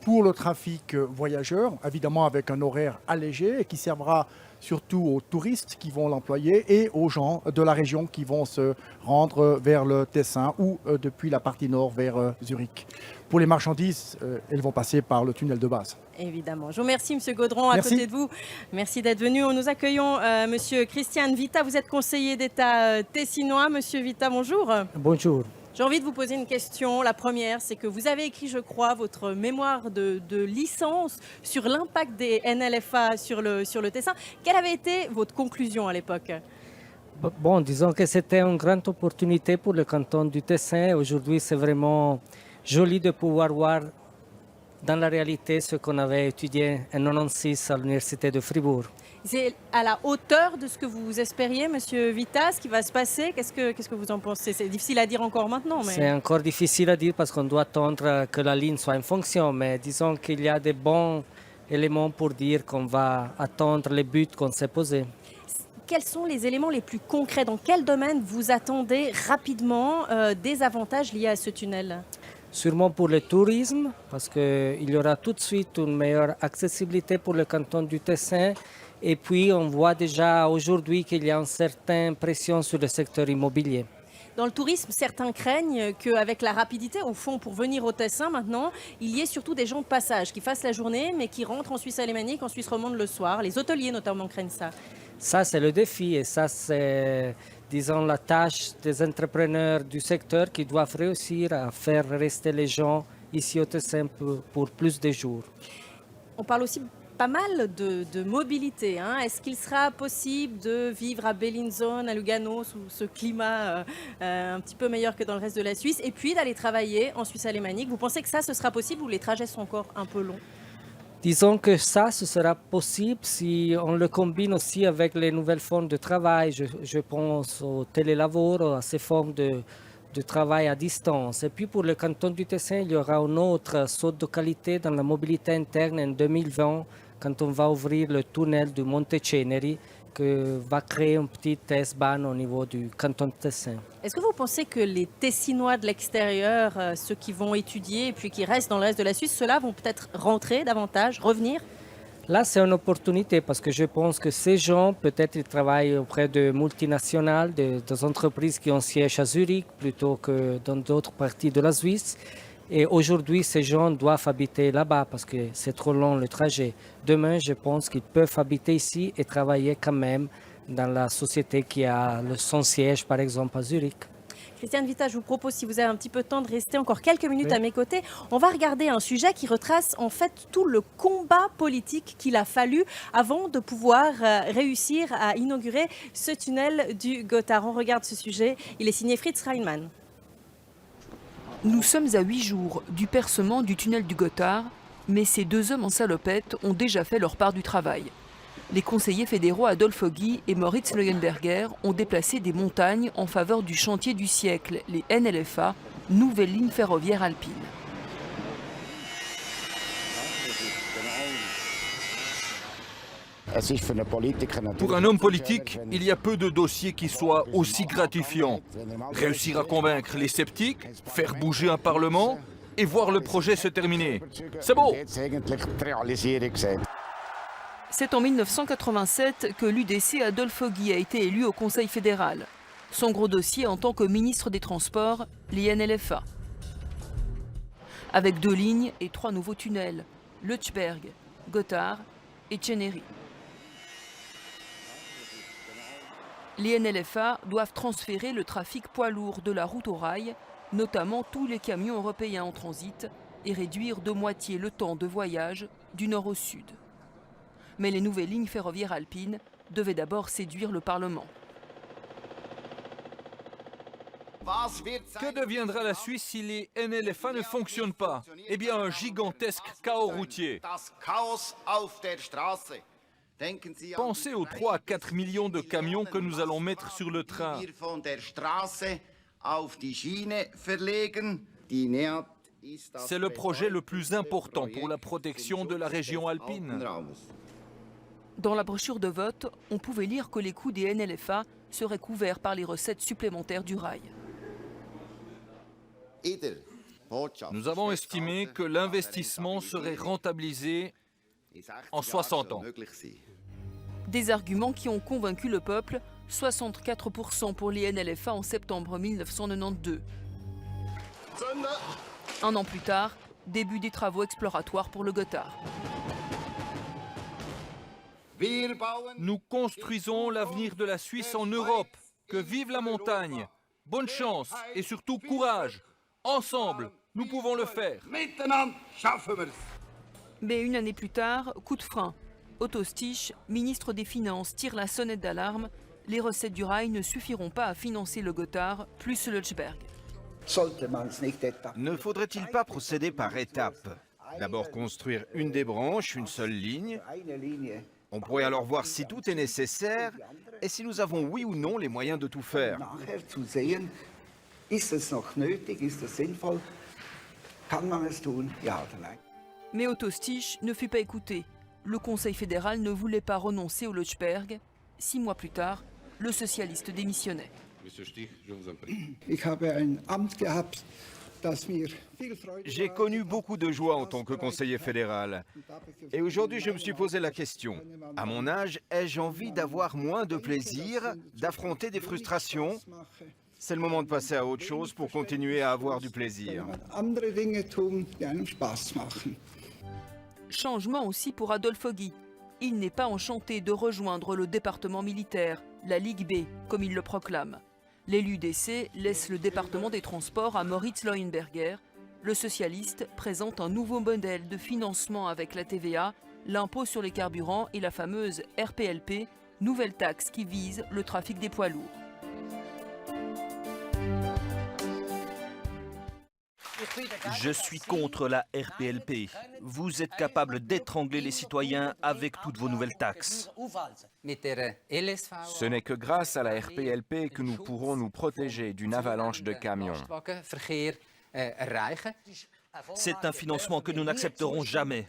pour le trafic voyageur, évidemment avec un horaire allégé et qui servira surtout aux touristes qui vont l'employer et aux gens de la région qui vont se rendre vers le Tessin ou depuis la partie nord vers Zurich. Pour les marchandises, elles vont passer par le tunnel de base. Évidemment. Je vous remercie, Monsieur Gaudron, Merci. à côté de vous. Merci d'être venu. Nous accueillons Monsieur Christian Vita. Vous êtes conseiller d'État tessinois. Monsieur Vita, bonjour. Bonjour. J'ai envie de vous poser une question. La première, c'est que vous avez écrit, je crois, votre mémoire de licence sur l'impact des NLFA sur le Tessin. Quelle avait été votre conclusion à l'époque ? Bon, disons que c'était une grande opportunité pour le canton du Tessin. Aujourd'hui, c'est vraiment joli de pouvoir voir dans la réalité ce qu'on avait étudié en 1996 à l'Université de Fribourg. C'est à la hauteur de ce que vous espériez, Monsieur Vita, ce qui va se passer. Qu'est-ce que vous en pensez ? C'est difficile à dire encore maintenant. Mais... C'est encore difficile à dire parce qu'on doit attendre que la ligne soit en fonction. Mais disons qu'il y a des bons éléments pour dire qu'on va atteindre les buts qu'on s'est posés. Quels sont les éléments les plus concrets ? Dans quel domaine vous attendez rapidement des avantages liés à ce tunnel ? Sûrement pour le tourisme, parce qu'il y aura tout de suite une meilleure accessibilité pour le canton du Tessin. Et puis, on voit déjà aujourd'hui qu'il y a une certaine pression sur le secteur immobilier. Dans le tourisme, certains craignent qu'avec la rapidité, au fond, pour venir au Tessin maintenant, il y ait surtout des gens de passage qui fassent la journée, mais qui rentrent en Suisse alémanique, en Suisse romande le soir. Les hôteliers notamment craignent ça. Ça, c'est le défi et ça, c'est, disons, la tâche des entrepreneurs du secteur qui doivent réussir à faire rester les gens ici au Tessin pour plus de jours. On parle aussi pas mal de mobilité. Est-ce qu'il sera possible de vivre à Bellinzone, à Lugano, sous ce climat un petit peu meilleur que dans le reste de la Suisse, et puis d'aller travailler en Suisse alémanique ? Vous pensez que ça, ce sera possible ou les trajets sont encore un peu longs ? Disons que ça, ce sera possible si on le combine aussi avec les nouvelles formes de travail. Je pense au télélavoro, à ces formes de travail à distance. Et puis pour le canton du Tessin, il y aura un autre saut de qualité dans la mobilité interne en 2020, quand on va ouvrir le tunnel du Monte Ceneri, qui va créer un petit S-Bahn au niveau du canton de Tessin. Est-ce que vous pensez que les Tessinois de l'extérieur, ceux qui vont étudier et puis qui restent dans le reste de la Suisse, ceux-là vont peut-être rentrer davantage, revenir ? Là, c'est une opportunité parce que je pense que ces gens, peut-être, ils travaillent auprès de multinationales, des entreprises qui ont siège à Zurich plutôt que dans d'autres parties de la Suisse. Et aujourd'hui, ces gens doivent habiter là-bas parce que c'est trop long le trajet. Demain, je pense qu'ils peuvent habiter ici et travailler quand même dans la société qui a son siège, par exemple, à Zurich. Christiane Vita, je vous propose, si vous avez un petit peu de temps, de rester encore quelques minutes à mes côtés. On va regarder un sujet qui retrace en fait tout le combat politique qu'il a fallu avant de pouvoir réussir à inaugurer ce tunnel du Gotthard. On regarde ce sujet. Il est signé Fritz Reinmann. Nous sommes à 8 jours du percement du tunnel du Gotthard, mais ces deux hommes en salopette ont déjà fait leur part du travail. Les conseillers fédéraux Adolf Ogi et Moritz Leuenberger ont déplacé des montagnes en faveur du chantier du siècle, les NLFA, nouvelle ligne ferroviaire alpine. Pour un homme politique, il y a peu de dossiers qui soient aussi gratifiants. Réussir à convaincre les sceptiques, faire bouger un parlement et voir le projet se terminer. C'est beau! C'est en 1987 que l'UDC Adolf Ogi a été élu au Conseil fédéral. Son gros dossier en tant que ministre des Transports, les NLFA. Avec 2 lignes et 3 nouveaux tunnels, Lötschberg, Gotthard et Chenery. Les NLFA doivent transférer le trafic poids lourd de la route au rail, notamment tous les camions européens en transit, et réduire de moitié le temps de voyage du nord au sud. Mais les nouvelles lignes ferroviaires alpines devaient d'abord séduire le Parlement. Que deviendra la Suisse si les NLFA ne fonctionnent pas? Eh bien, un gigantesque chaos routier. Pensez aux 3 à 4 millions de camions que nous allons mettre sur le train. C'est le projet le plus important pour la protection de la région alpine. Dans la brochure de vote, on pouvait lire que les coûts des NLFA seraient couverts par les recettes supplémentaires du rail. Nous avons estimé que l'investissement serait rentabilisé en 60 ans. Des arguments qui ont convaincu le peuple, 64% pour les NLFA en septembre 1992. Un an plus tard, début des travaux exploratoires pour le Gotthard. Nous construisons l'avenir de la Suisse en Europe. Que vive la montagne! Bonne chance et surtout courage! Ensemble, nous pouvons le faire. Mais une année plus tard, coup de frein. Otto Stich, ministre des Finances, tire la sonnette d'alarme. Les recettes du rail ne suffiront pas à financer le Gotthard, plus Lötschberg. Ne faudrait-il pas procéder par étapes? D'abord construire une des branches, une seule ligne. On pourrait alors voir si tout est nécessaire et si nous avons oui ou non les moyens de tout faire. Mais Otto Stich ne fut pas écouté. Le Conseil fédéral ne voulait pas renoncer au Lötschberg. 6 mois plus tard, le socialiste démissionnait. J'ai connu beaucoup de joie en tant que conseiller fédéral. Et aujourd'hui, je me suis posé la question. À mon âge, ai-je envie d'avoir moins de plaisir, d'affronter des frustrations? C'est le moment de passer à autre chose pour continuer à avoir du plaisir. Changement aussi pour Adolf Ogi. Il n'est pas enchanté de rejoindre le département militaire, la Ligue B, comme il le proclame. L'élu DC laisse le département des transports à Moritz Leuenberger. Le socialiste présente un nouveau modèle de financement avec la TVA, l'impôt sur les carburants et la fameuse RPLP, nouvelle taxe qui vise le trafic des poids lourds. Je suis contre la RPLP. Vous êtes capable d'étrangler les citoyens avec toutes vos nouvelles taxes. Ce n'est que grâce à la RPLP que nous pourrons nous protéger d'une avalanche de camions. C'est un financement que nous n'accepterons jamais.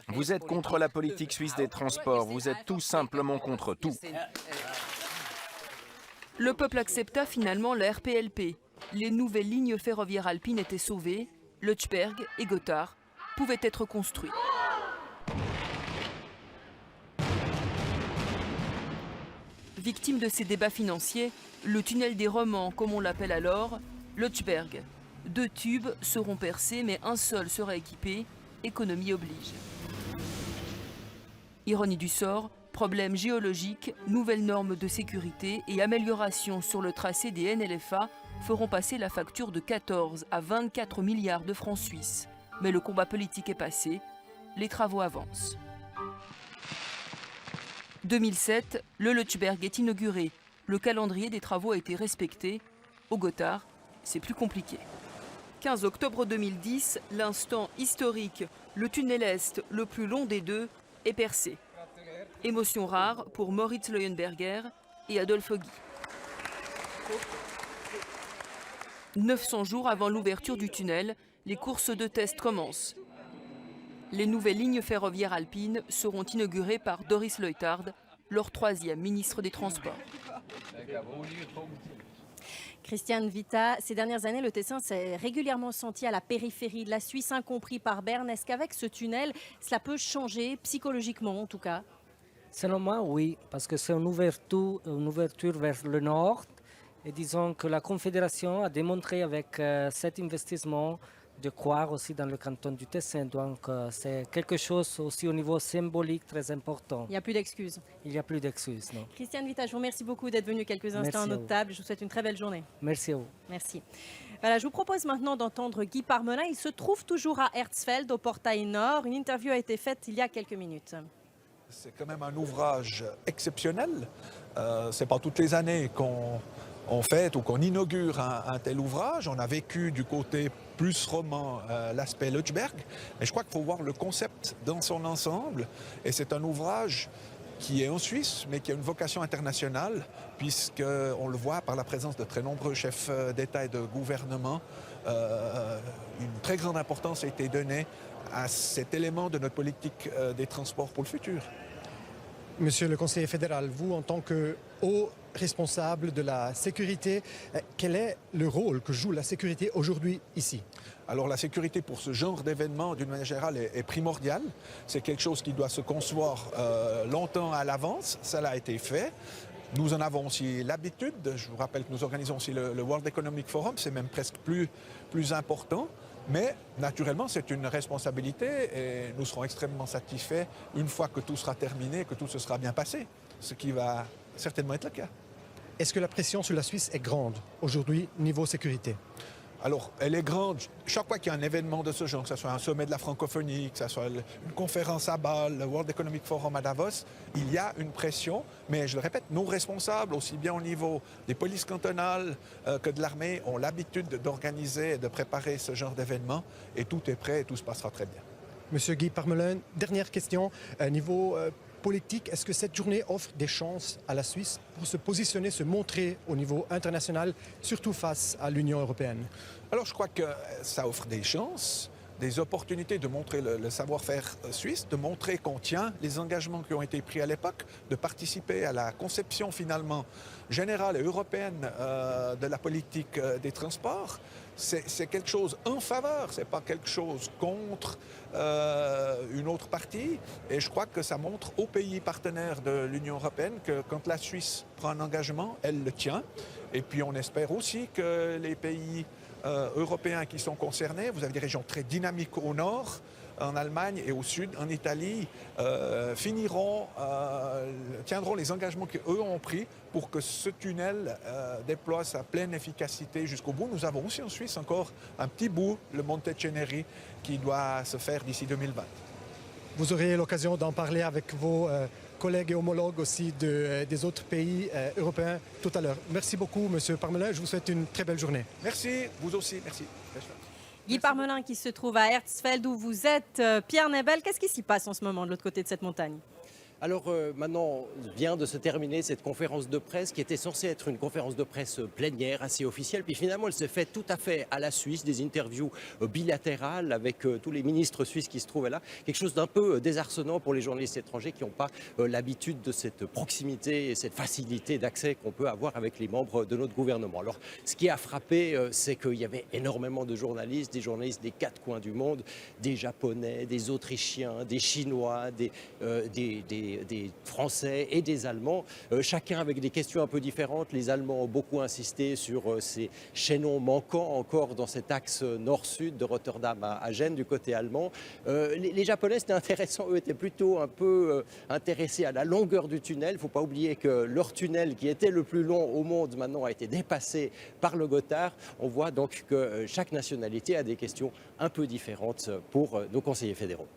Vous êtes contre la politique suisse des transports, vous êtes tout simplement contre tout. Le peuple accepta finalement la RPLP. Les nouvelles lignes ferroviaires alpines étaient sauvées, Lötschberg et Gotthard pouvaient être construits. Victime de ces débats financiers, le tunnel des Romans, comme on l'appelle alors, Lötschberg. 2 tubes seront percés, mais un seul sera équipé, économie oblige. Ironie du sort, problèmes géologiques, nouvelles normes de sécurité et améliorations sur le tracé des NLFA feront passer la facture de 14 à 24 milliards de francs suisses. Mais le combat politique est passé, les travaux avancent. 2007, le Lötschberg est inauguré. Le calendrier des travaux a été respecté. Au Gothard, c'est plus compliqué. 15 octobre 2010, l'instant historique, le tunnel Est, le plus long des deux, est percé. Émotion rare pour Moritz Leuenberger et Adolphe Guy. 900 jours avant l'ouverture du tunnel, les courses de test commencent. Les nouvelles lignes ferroviaires alpines seront inaugurées par Doris Leuthard, leur 3e ministre des Transports. Christiane Vita, ces dernières années, le Tessin s'est régulièrement senti à la périphérie de la Suisse, incompris par Berne. Est-ce qu'avec ce tunnel, cela peut changer psychologiquement en tout cas? Selon moi, oui, parce que c'est une ouverture vers le nord. Et disons que la Confédération a démontré avec cet investissement de croire aussi dans le canton du Tessin. Donc c'est quelque chose aussi au niveau symbolique très important. Il n'y a plus d'excuses. Il n'y a plus d'excuses, non. Christiane Vita, je vous remercie beaucoup d'être venu quelques instants à notre table. Je vous souhaite une très belle journée. Merci à vous. Merci. Voilà, je vous propose maintenant d'entendre Guy Parmelin. Il se trouve toujours à Herzfeld, au portail nord. Une interview a été faite il y a quelques minutes. C'est quand même un ouvrage exceptionnel. Ce n'est pas toutes les années qu'on fait ou qu'on inaugure un tel ouvrage. On a vécu du côté plus roman l'aspect Lötschberg. Mais je crois qu'il faut voir le concept dans son ensemble. Et c'est un ouvrage qui est en Suisse, mais qui a une vocation internationale, puisqu'on le voit par la présence de très nombreux chefs d'État et de gouvernement. Une très grande importance a été donnée à cet élément de notre politique des transports pour le futur. Monsieur le conseiller fédéral, vous, en tant que haut responsable de la sécurité, quel est le rôle que joue la sécurité aujourd'hui ici? Alors la sécurité pour ce genre d'événement, d'une manière générale, est primordiale. C'est quelque chose qui doit se concevoir longtemps à l'avance. Ça a été fait. Nous en avons aussi l'habitude. Je vous rappelle que nous organisons aussi le World Economic Forum. C'est même presque plus important. Mais naturellement, c'est une responsabilité et nous serons extrêmement satisfaits une fois que tout sera terminé, que tout se sera bien passé, ce qui va certainement être le cas. Est-ce que la pression sur la Suisse est grande aujourd'hui, niveau sécurité? Alors, elle est grande. Chaque fois qu'il y a un événement de ce genre, que ce soit un sommet de la francophonie, que ce soit une conférence à Bâle, le World Economic Forum à Davos, il y a une pression. Mais je le répète, nos responsables, aussi bien au niveau des polices cantonales que de l'armée, ont l'habitude d'organiser et de préparer ce genre d'événement. Et tout est prêt et tout se passera très bien. Monsieur Guy Parmelin, dernière question. Niveau politique, est-ce que cette journée offre des chances à la Suisse pour se positionner, se montrer au niveau international, surtout face à l'Union européenne? Alors je crois que ça offre des chances, des opportunités de montrer le savoir-faire suisse, de montrer qu'on tient les engagements qui ont été pris à l'époque, de participer à la conception finalement générale et européenne de la politique des transports. C'est quelque chose en faveur, c'est pas quelque chose contre une autre partie. Et je crois que ça montre aux pays partenaires de l'Union européenne que quand la Suisse prend un engagement, elle le tient. Et puis on espère aussi que les pays européens qui sont concernés, vous avez des régions très dynamiques au nord, en Allemagne et au sud, en Italie, tiendront les engagements qu'eux ont pris pour que ce tunnel déploie sa pleine efficacité jusqu'au bout. Nous avons aussi en Suisse encore un petit bout, le Monte Ceneri, qui doit se faire d'ici 2020. Vous aurez l'occasion d'en parler avec vos collègues et homologues aussi des autres pays européens tout à l'heure. Merci beaucoup, Monsieur Parmelin. Je vous souhaite une très belle journée. Merci, vous aussi. Merci. Guy Parmelin qui se trouve à Herzfeld où vous êtes. Pierre Nebel, qu'est-ce qui s'y passe en ce moment de l'autre côté de cette montagne? Alors maintenant vient de se terminer cette conférence de presse qui était censée être une conférence de presse plénière assez officielle. Puis finalement elle s'est faite tout à fait à la Suisse, des interviews bilatérales avec tous les ministres suisses qui se trouvaient là. Quelque chose d'un peu désarçonnant pour les journalistes étrangers qui n'ont pas l'habitude de cette proximité et cette facilité d'accès qu'on peut avoir avec les membres de notre gouvernement. Alors ce qui a frappé, c'est qu'il y avait énormément de journalistes, des journalistes des quatre coins du monde, des Japonais, des Autrichiens, des Chinois, des des Français et des Allemands, chacun avec des questions un peu différentes. Les Allemands ont beaucoup insisté sur ces chaînons manquants encore dans cet axe nord-sud de Rotterdam à Gênes du côté allemand. Les Japonais, c'était intéressant, eux étaient plutôt un peu intéressés à la longueur du tunnel. Il ne faut pas oublier que leur tunnel, qui était le plus long au monde, maintenant a été dépassé par le Gothard. On voit donc que chaque nationalité a des questions un peu différentes pour nos conseillers fédéraux.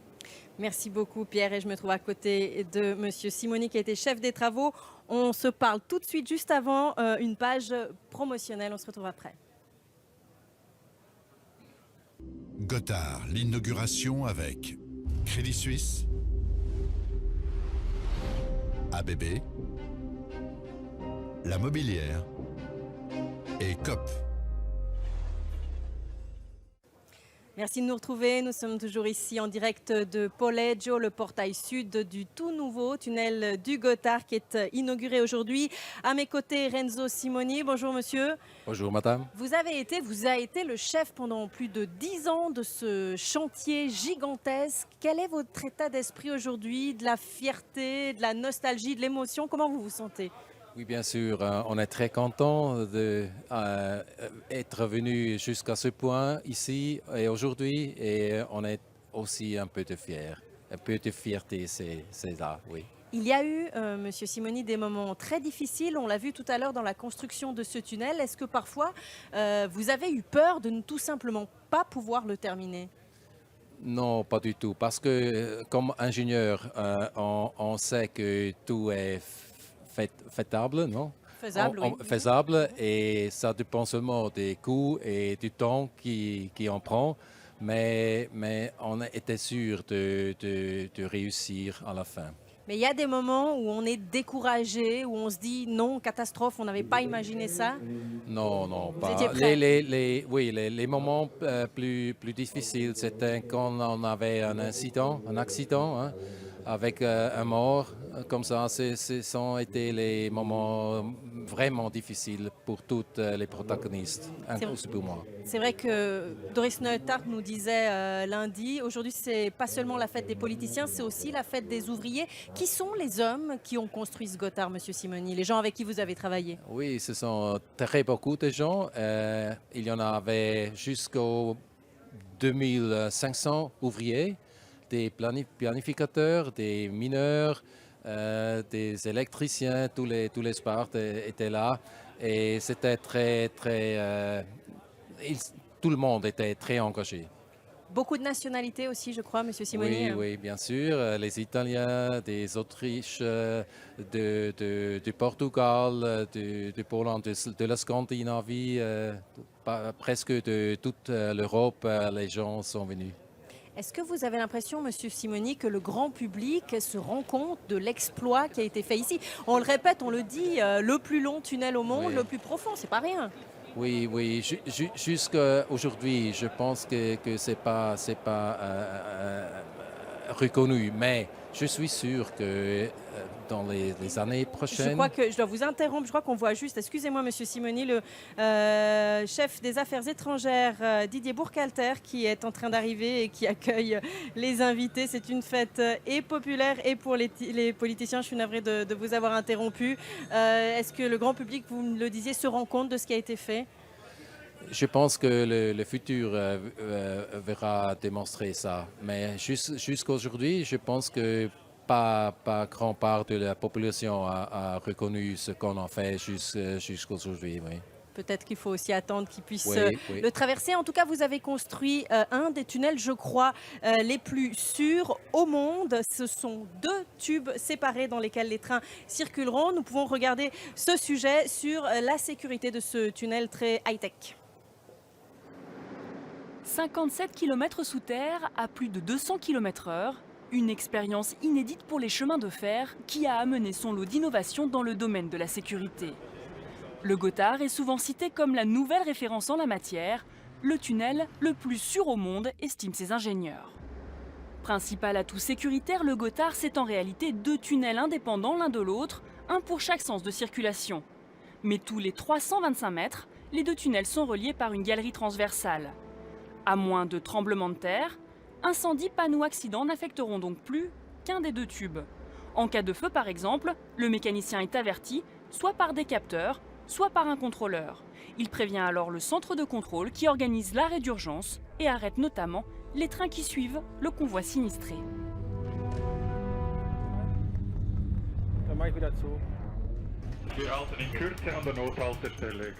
Merci beaucoup Pierre, et je me trouve à côté de Monsieur Simoni qui a été chef des travaux. On se parle tout de suite juste avant une page promotionnelle, on se retrouve après. Gothard, l'inauguration avec Crédit Suisse, ABB, La Mobilière et COP. Merci de nous retrouver. Nous sommes toujours ici en direct de Poleggio, le portail sud du tout nouveau tunnel du Gothard qui est inauguré aujourd'hui. À mes côtés, Renzo Simoni. Bonjour monsieur. Bonjour madame. Vous avez été le chef pendant plus de 10 ans de ce chantier gigantesque. Quel est votre état d'esprit aujourd'hui? De la fierté, de la nostalgie, de l'émotion? Comment vous vous sentez? Oui, bien sûr, on est très content d'être venu jusqu'à ce point ici et aujourd'hui, et on est aussi un peu de fierté, c'est là, oui. Il y a eu, Monsieur Simoni, des moments très difficiles. On l'a vu tout à l'heure dans la construction de ce tunnel. Est-ce que parfois, vous avez eu peur de ne tout simplement pas pouvoir le terminer? Non, pas du tout, parce que comme ingénieur, on sait que tout est faisable, non? Faisable, oui. Faisable, et ça dépend seulement des coûts et du temps qui en prend, mais on était sûr de réussir à la fin. Mais il y a des moments où on est découragé, où on se dit non, catastrophe, on n'avait pas imaginé ça? Non, Vous pas. étiez prêt? Les moments plus difficiles, c'était quand on avait un accident, hein, avec un mort, comme ça. Ce ont été les moments vraiment difficiles pour toutes les protagonistes, inclus pour moi. C'est vrai que Doris Neuthardt nous disait lundi, aujourd'hui c'est pas seulement la fête des politiciens, c'est aussi la fête des ouvriers. Qui sont les hommes qui ont construit ce Gothard, Monsieur Simoni, les gens avec qui vous avez travaillé? Oui, ce sont très beaucoup de gens. Il y en avait jusqu'aux 2500 ouvriers, des planificateurs, des mineurs, des électriciens, tous les sports étaient là, et c'était tout le monde était très engagé. Beaucoup de nationalités aussi, je crois, Monsieur Simoni. Oui, bien sûr. Les Italiens, des Autriches, du Portugal, de Pologne, de la Scandinavie, presque de toute l'Europe, les gens sont venus. Est-ce que vous avez l'impression, Monsieur Simoni, que le grand public se rend compte de l'exploit qui a été fait ici? On le répète, on le dit, le plus long tunnel au monde, le plus profond, c'est pas rien. Oui. Jusqu'à aujourd'hui, je pense que c'est pas reconnu, mais je suis sûr que dans les années prochaines... Je crois que je dois vous interrompre. Je crois qu'on voit juste, excusez-moi Monsieur Simoni, le chef des affaires étrangères Didier Burkhalter qui est en train d'arriver et qui accueille les invités. C'est une fête et populaire et pour les politiciens. Je suis navrée de vous avoir interrompu. Est-ce que le grand public, vous me le disiez, se rend compte de ce qui a été fait? Je pense que le futur verra démontrer ça. Mais jusqu'à aujourd'hui, je pense que pas grand part de la population a reconnu ce qu'on a fait jusqu'à aujourd'hui. Oui. Peut-être qu'il faut aussi attendre qu'ils puissent le traverser. En tout cas, vous avez construit un des tunnels, je crois, les plus sûrs au monde. Ce sont 2 tubes séparés dans lesquels les trains circuleront. Nous pouvons regarder ce sujet sur la sécurité de ce tunnel très high-tech. 57 km sous terre à plus de 200 km/h, une expérience inédite pour les chemins de fer qui a amené son lot d'innovations dans le domaine de la sécurité. Le Gothard est souvent cité comme la nouvelle référence en la matière, le tunnel le plus sûr au monde, estiment ses ingénieurs. Principal atout sécuritaire, le Gothard, c'est en réalité 2 tunnels indépendants l'un de l'autre, un pour chaque sens de circulation. Mais tous les 325 mètres, les 2 tunnels sont reliés par une galerie transversale. À moins de tremblements de terre, incendies, pannes ou accidents n'affecteront donc plus qu'un des 2 tubes. En cas de feu par exemple, le mécanicien est averti, soit par des capteurs, soit par un contrôleur. Il prévient alors le centre de contrôle qui organise l'arrêt d'urgence et arrête notamment les trains qui suivent le convoi sinistré.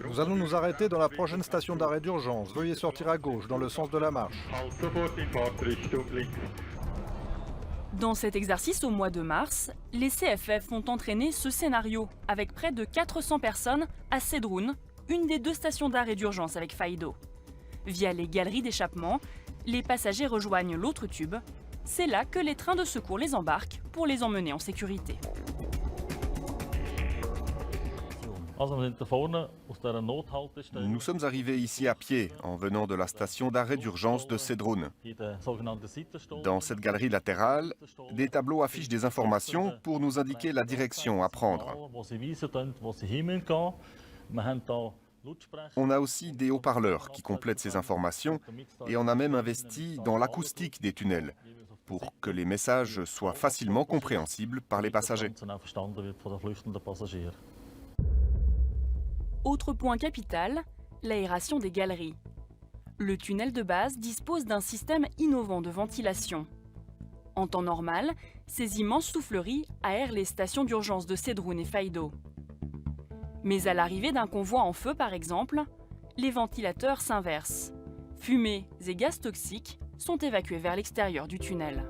Nous allons nous arrêter dans la prochaine station d'arrêt d'urgence. Veuillez sortir à gauche, dans le sens de la marche. Dans cet exercice au mois de mars, les CFF ont entraîné ce scénario avec près de 400 personnes à Sedrun, une des 2 stations d'arrêt d'urgence avec Faido. Via les galeries d'échappement, les passagers rejoignent l'autre tube. C'est là que les trains de secours les embarquent pour les emmener en sécurité. Nous sommes arrivés ici à pied en venant de la station d'arrêt d'urgence de Sedrun. Dans cette galerie latérale, des tableaux affichent des informations pour nous indiquer la direction à prendre. On a aussi des haut-parleurs qui complètent ces informations et on a même investi dans l'acoustique des tunnels pour que les messages soient facilement compréhensibles par les passagers. Autre point capital, l'aération des galeries. Le tunnel de base dispose d'un système innovant de ventilation. En temps normal, ces immenses souffleries aèrent les stations d'urgence de Sedrun et Faido. Mais à l'arrivée d'un convoi en feu par exemple, les ventilateurs s'inversent. Fumées et gaz toxiques sont évacués vers l'extérieur du tunnel.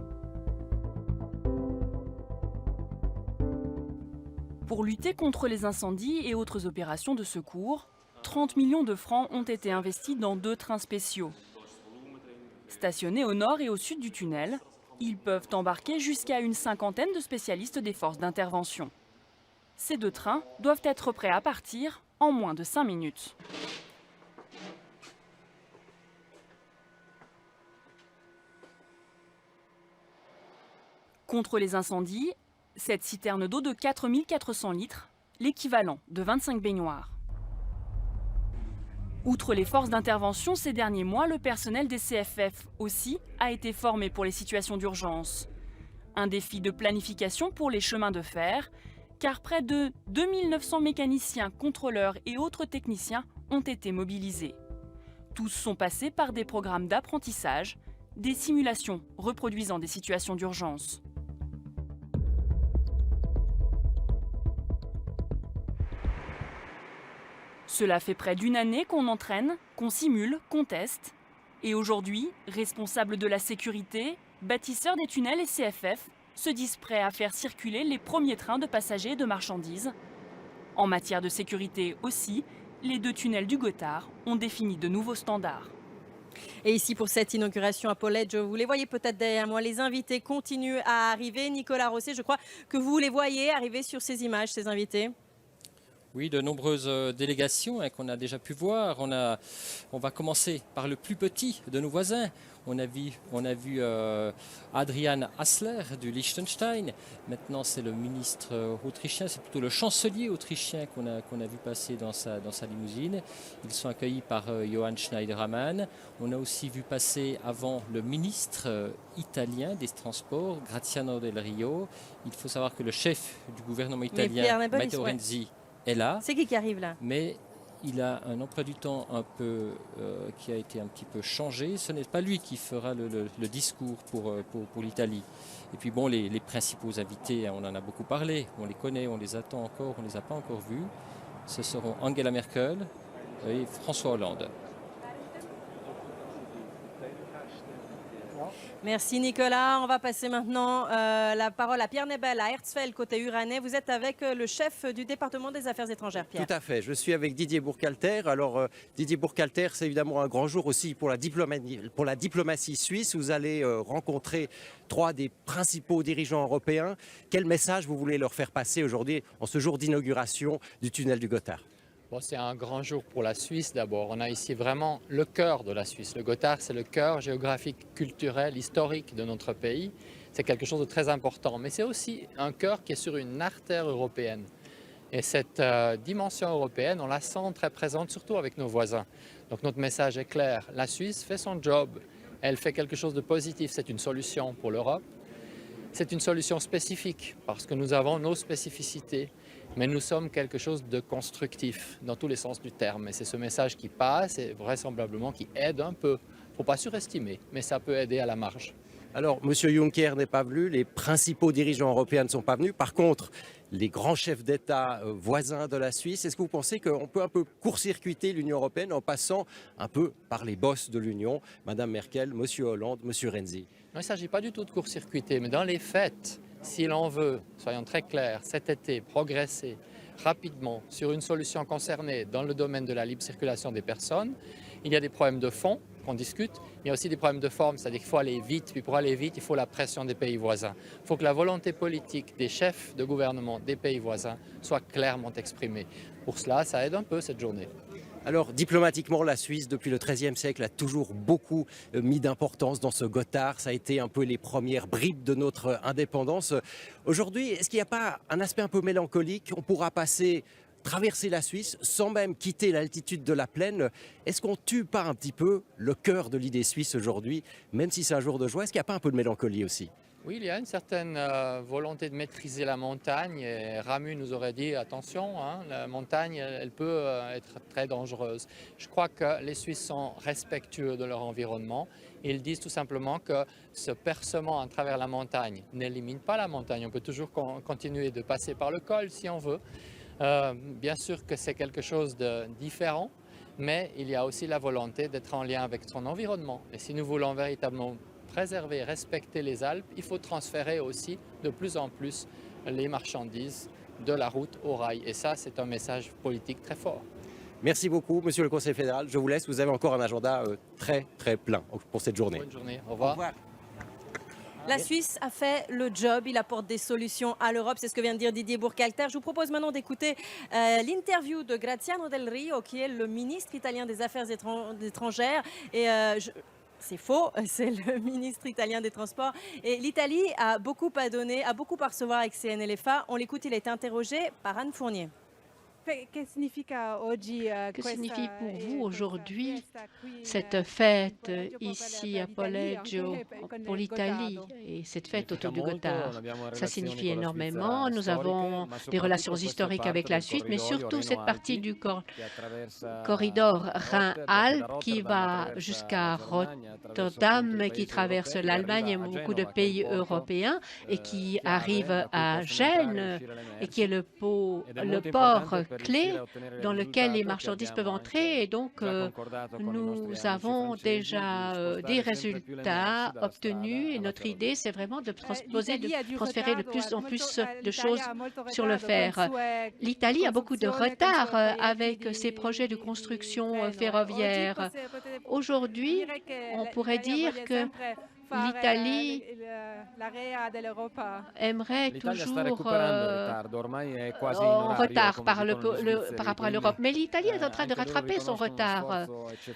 Pour lutter contre les incendies et autres opérations de secours, 30 millions de francs ont été investis dans 2 trains spéciaux. Stationnés au nord et au sud du tunnel, ils peuvent embarquer jusqu'à une 50aine de spécialistes des forces d'intervention. Ces 2 trains doivent être prêts à partir en moins de 5 minutes. Contre les incendies, cette citerne d'eau de 4400 litres, l'équivalent de 25 baignoires. Outre les forces d'intervention ces derniers mois, le personnel des CFF aussi a été formé pour les situations d'urgence. Un défi de planification pour les chemins de fer, car près de 2900 mécaniciens, contrôleurs et autres techniciens ont été mobilisés. Tous sont passés par des programmes d'apprentissage, des simulations reproduisant des situations d'urgence. Cela fait près d'1 année qu'on entraîne, qu'on simule, qu'on teste. Et aujourd'hui, responsables de la sécurité, bâtisseurs des tunnels et CFF se disent prêts à faire circuler les premiers trains de passagers et de marchandises. En matière de sécurité aussi, les 2 tunnels du Gothard ont défini de nouveaux standards. Et ici, pour cette inauguration à Paulette, vous les voyez peut-être derrière moi, les invités continuent à arriver. Nicolas Rosset, je crois que vous les voyez arriver sur ces images, ces invités. Oui, de nombreuses délégations qu'on a déjà pu voir. On va commencer par le plus petit de nos voisins. On a vu Adrian Hassler du Liechtenstein. Maintenant, c'est le ministre autrichien, c'est plutôt le chancelier autrichien qu'on a vu passer dans sa limousine. Ils sont accueillis par Johann Schneiderman. On a aussi vu passer avant le ministre italien des Transports, Graziano Del Rio. Il faut savoir que le chef du gouvernement italien, Matteo Renzi, est là. C'est qui arrive là? Mais il a un emploi du temps un peu qui a été un petit peu changé. Ce n'est pas lui qui fera le discours pour l'Italie. Et puis bon, les principaux invités, on en a beaucoup parlé, on les connaît, on les attend encore, on ne les a pas encore vus. Ce seront Angela Merkel et François Hollande. Merci Nicolas. On va passer maintenant la parole à Pierre Nebel, à Herzfeld, côté Uranais. Vous êtes avec le chef du département des affaires étrangères, Pierre. Tout à fait. Je suis avec Didier Burkhalter. Alors, Didier Burkhalter, c'est évidemment un grand jour aussi pour la diplomatie suisse. Vous allez rencontrer 3 des principaux dirigeants européens. Quel message vous voulez leur faire passer aujourd'hui, en ce jour d'inauguration du tunnel du Gothard? C'est un grand jour pour la Suisse d'abord. On a ici vraiment le cœur de la Suisse. Le Gothard, c'est le cœur géographique, culturel, historique de notre pays. C'est quelque chose de très important. Mais c'est aussi un cœur qui est sur une artère européenne. Et cette dimension européenne, on la sent très présente, surtout avec nos voisins. Donc notre message est clair. La Suisse fait son job. Elle fait quelque chose de positif. C'est une solution pour l'Europe. C'est une solution spécifique parce que nous avons nos spécificités, mais nous sommes quelque chose de constructif dans tous les sens du terme. Et c'est ce message qui passe et vraisemblablement qui aide un peu. Il ne faut pas surestimer, mais ça peut aider à la marge. Alors, M. Juncker n'est pas venu, les principaux dirigeants européens ne sont pas venus. Par contre, les grands chefs d'État voisins de la Suisse, est-ce que vous pensez qu'on peut un peu court-circuiter l'Union européenne en passant un peu par les boss de l'Union, Mme Merkel, M. Hollande, M. Renzi? Il ne s'agit pas du tout de court-circuiter, mais dans les faits, si l'on veut, soyons très clairs, cet été, progresser rapidement sur une solution concernée dans le domaine de la libre circulation des personnes, il y a des problèmes de fond qu'on discute, mais il y a aussi des problèmes de forme, c'est-à-dire qu'il faut aller vite, puis pour aller vite, il faut la pression des pays voisins. Il faut que la volonté politique des chefs de gouvernement des pays voisins soit clairement exprimée. Pour cela, ça aide un peu cette journée. Alors, diplomatiquement, la Suisse, depuis le XIIIe siècle, a toujours beaucoup mis d'importance dans ce Gotthard. Ça a été un peu les premières bribes de notre indépendance. Aujourd'hui, est-ce qu'il n'y a pas un aspect un peu mélancolique? On pourra traverser la Suisse sans même quitter l'altitude de la plaine. Est-ce qu'on tue pas un petit peu le cœur de l'idée suisse aujourd'hui, même si c'est un jour de joie? Est-ce qu'il n'y a pas un peu de mélancolie aussi? Oui, il y a une certaine volonté de maîtriser la montagne. Et Ramu nous aurait dit, attention, la montagne, elle peut être très dangereuse. Je crois que les Suisses sont respectueux de leur environnement. Ils disent tout simplement que ce percement à travers la montagne n'élimine pas la montagne. On peut toujours continuer de passer par le col si on veut. Bien sûr que c'est quelque chose de différent, mais il y a aussi la volonté d'être en lien avec son environnement. Et si nous voulons véritablement préserver, respecter les Alpes, il faut transférer aussi de plus en plus les marchandises de la route au rail. Et ça, c'est un message politique très fort. Merci beaucoup, Monsieur le Conseil fédéral. Je vous laisse. Vous avez encore un agenda très, très plein pour cette journée. Bonne journée. Au revoir. Au revoir. La Suisse a fait le job, il apporte des solutions à l'Europe, c'est ce que vient de dire Didier Burkhalter. Je vous propose maintenant d'écouter l'interview de Graziano Del Rio, qui est le ministre italien des Affaires étrangères. Et c'est faux, c'est le ministre italien des Transports. Et l'Italie a beaucoup à donner, a beaucoup à recevoir avec CNLFA. On l'écoute, il a été interrogé par Anne Fournier. Que signifie pour vous aujourd'hui cette fête ici à Poleggio pour l'Italie et cette fête autour du Gotthard? Ça signifie énormément. Nous avons des relations historiques avec la Suisse, mais surtout cette partie du corridor Rhin-Alpes qui va jusqu'à Rotterdam, qui traverse l'Allemagne et beaucoup de pays européens et qui arrive à Gênes et qui est le port clé dans lequel les marchandises peuvent entrer. Et donc, nous avons déjà des résultats obtenus. Et notre idée, c'est vraiment de transférer de plus en plus de choses sur le fer. L'Italie a beaucoup de retard avec ses projets de construction ferroviaire. Aujourd'hui, on pourrait dire que l'Italie aimerait toujours en retard par rapport à l'Europe. Mais l'Italie est en train de rattraper son retard.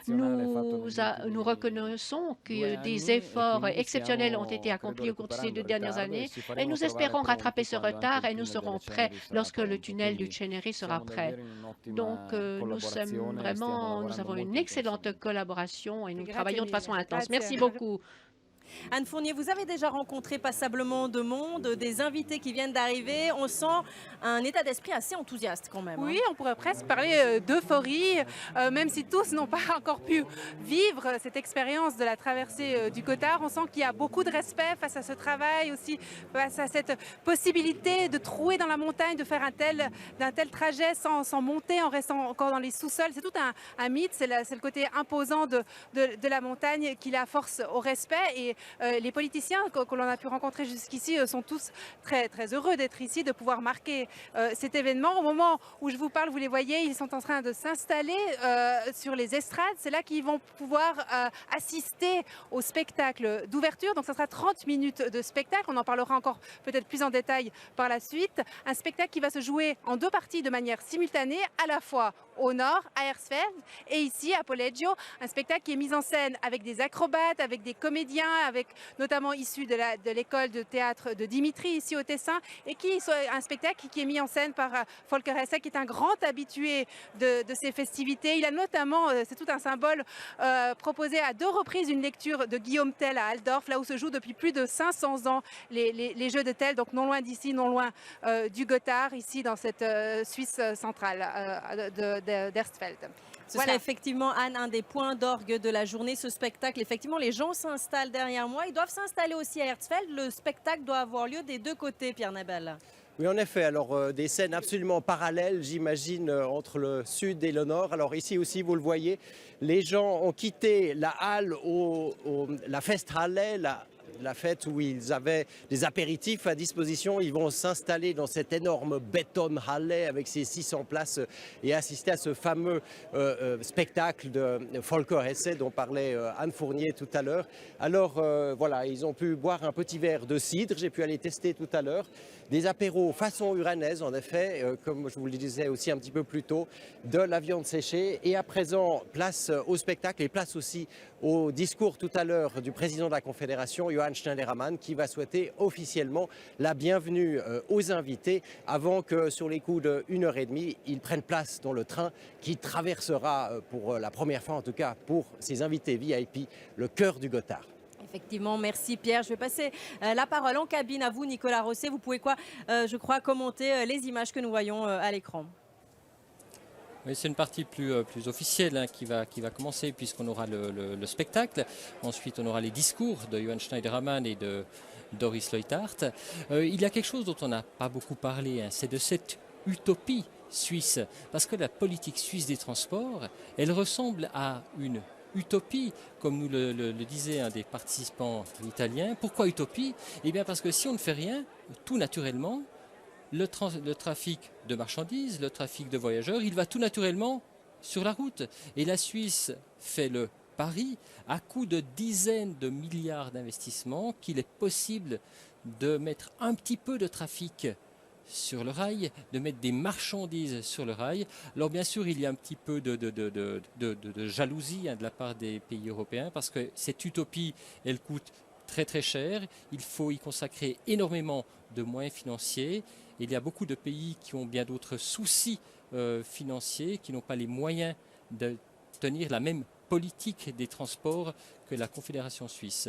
Nous reconnaissons que des efforts exceptionnels ont été accomplis au cours de ces 2 dernières années et nous espérons rattraper ce retard et nous serons prêts lorsque le tunnel du Ceneri sera prêt. Donc, nous avons une excellente collaboration et nous travaillons de façon intense. Merci beaucoup. Anne Fournier, vous avez déjà rencontré passablement de monde, des invités qui viennent d'arriver. On sent un état d'esprit assez enthousiaste quand même. Oui, on pourrait presque parler d'euphorie, même si tous n'ont pas encore pu vivre cette expérience de la traversée du Gotthard. On sent qu'il y a beaucoup de respect face à ce travail, aussi face à cette possibilité de trouer dans la montagne, de faire d'un tel trajet sans monter, en restant encore dans les sous-sols. C'est tout un mythe, c'est le côté imposant de la montagne qui la force au respect. Et les politiciens que l'on a pu rencontrer jusqu'ici sont tous très, très heureux d'être ici, de pouvoir marquer cet événement. Au moment où je vous parle, vous les voyez, ils sont en train de s'installer sur les estrades. C'est là qu'ils vont pouvoir assister au spectacle d'ouverture. Donc, ça sera 30 minutes de spectacle. On en parlera encore peut-être plus en détail par la suite. Un spectacle qui va se jouer en 2 parties de manière simultanée, à la fois au nord, à Hersfeld, et ici à Poleggio, un spectacle qui est mis en scène avec des acrobates, avec des comédiens, avec notamment issus de l'école de théâtre de Dimitri ici au Tessin, et qui est un spectacle qui est mis en scène par Volker Hesse, qui est un grand habitué de ces festivités. Il a notamment, c'est tout un symbole, proposé à 2 reprises une lecture de Guillaume Tell à Altdorf, là où se jouent depuis plus de 500 ans les jeux de Tell, donc non loin d'ici, non loin du Gothard, ici dans cette Suisse centrale d'Hersfeld. Ce sera effectivement, Anne, un des points d'orgue de la journée, ce spectacle. Effectivement, les gens s'installent derrière moi. Ils doivent s'installer aussi à Hersfeld. Le spectacle doit avoir lieu des 2 côtés, Pierre Nabel. Oui, en effet. Alors, des scènes absolument parallèles, j'imagine, entre le sud et le nord. Alors, ici aussi, vous le voyez, les gens ont quitté la halle, la Festhalle, la fête où ils avaient des apéritifs à disposition. Ils vont s'installer dans cette énorme Betonhalle avec ses 600 places et assister à ce fameux spectacle de Volker Hesse dont parlait Anne Fournier tout à l'heure. Alors voilà, ils ont pu boire un petit verre de cidre, j'ai pu aller tester tout à l'heure. Des apéros façon uranaise, en effet, comme je vous le disais aussi un petit peu plus tôt, de la viande séchée. Et à présent, place au spectacle et place aussi au discours tout à l'heure du président de la Confédération, Johann Schneiderman, qui va souhaiter officiellement la bienvenue aux invités avant que, sur les coups de 1h30, ils prennent place dans le train qui traversera, pour la première fois en tout cas, pour ces invités VIP, le cœur du Gothard. Effectivement, merci Pierre. Je vais passer la parole en cabine à vous, Nicolas Rosset. Vous pouvez je crois, commenter les images que nous voyons à l'écran. Oui, c'est une partie plus officielle qui va commencer puisqu'on aura le spectacle. Ensuite, on aura les discours de Johann Schneiderman et de Doris Leuthard. Il y a quelque chose dont on n'a pas beaucoup parlé, c'est de cette utopie suisse. Parce que la politique suisse des transports, elle ressemble à une utopie, comme nous le disait un des participants italiens. Pourquoi utopie? Eh bien parce que si on ne fait rien, tout naturellement, le trafic de marchandises, le trafic de voyageurs, il va tout naturellement sur la route. Et la Suisse fait le pari, à coût de dizaines de milliards d'investissements, qu'il est possible de mettre un petit peu de trafic sur le rail, de mettre des marchandises sur le rail. Alors bien sûr, il y a un petit peu de jalousie de la part des pays européens, parce que cette utopie, elle coûte très très cher. Il faut y consacrer énormément de moyens financiers. Il y a beaucoup de pays qui ont bien d'autres soucis financiers, qui n'ont pas les moyens de tenir la même politique des transports que la Confédération suisse.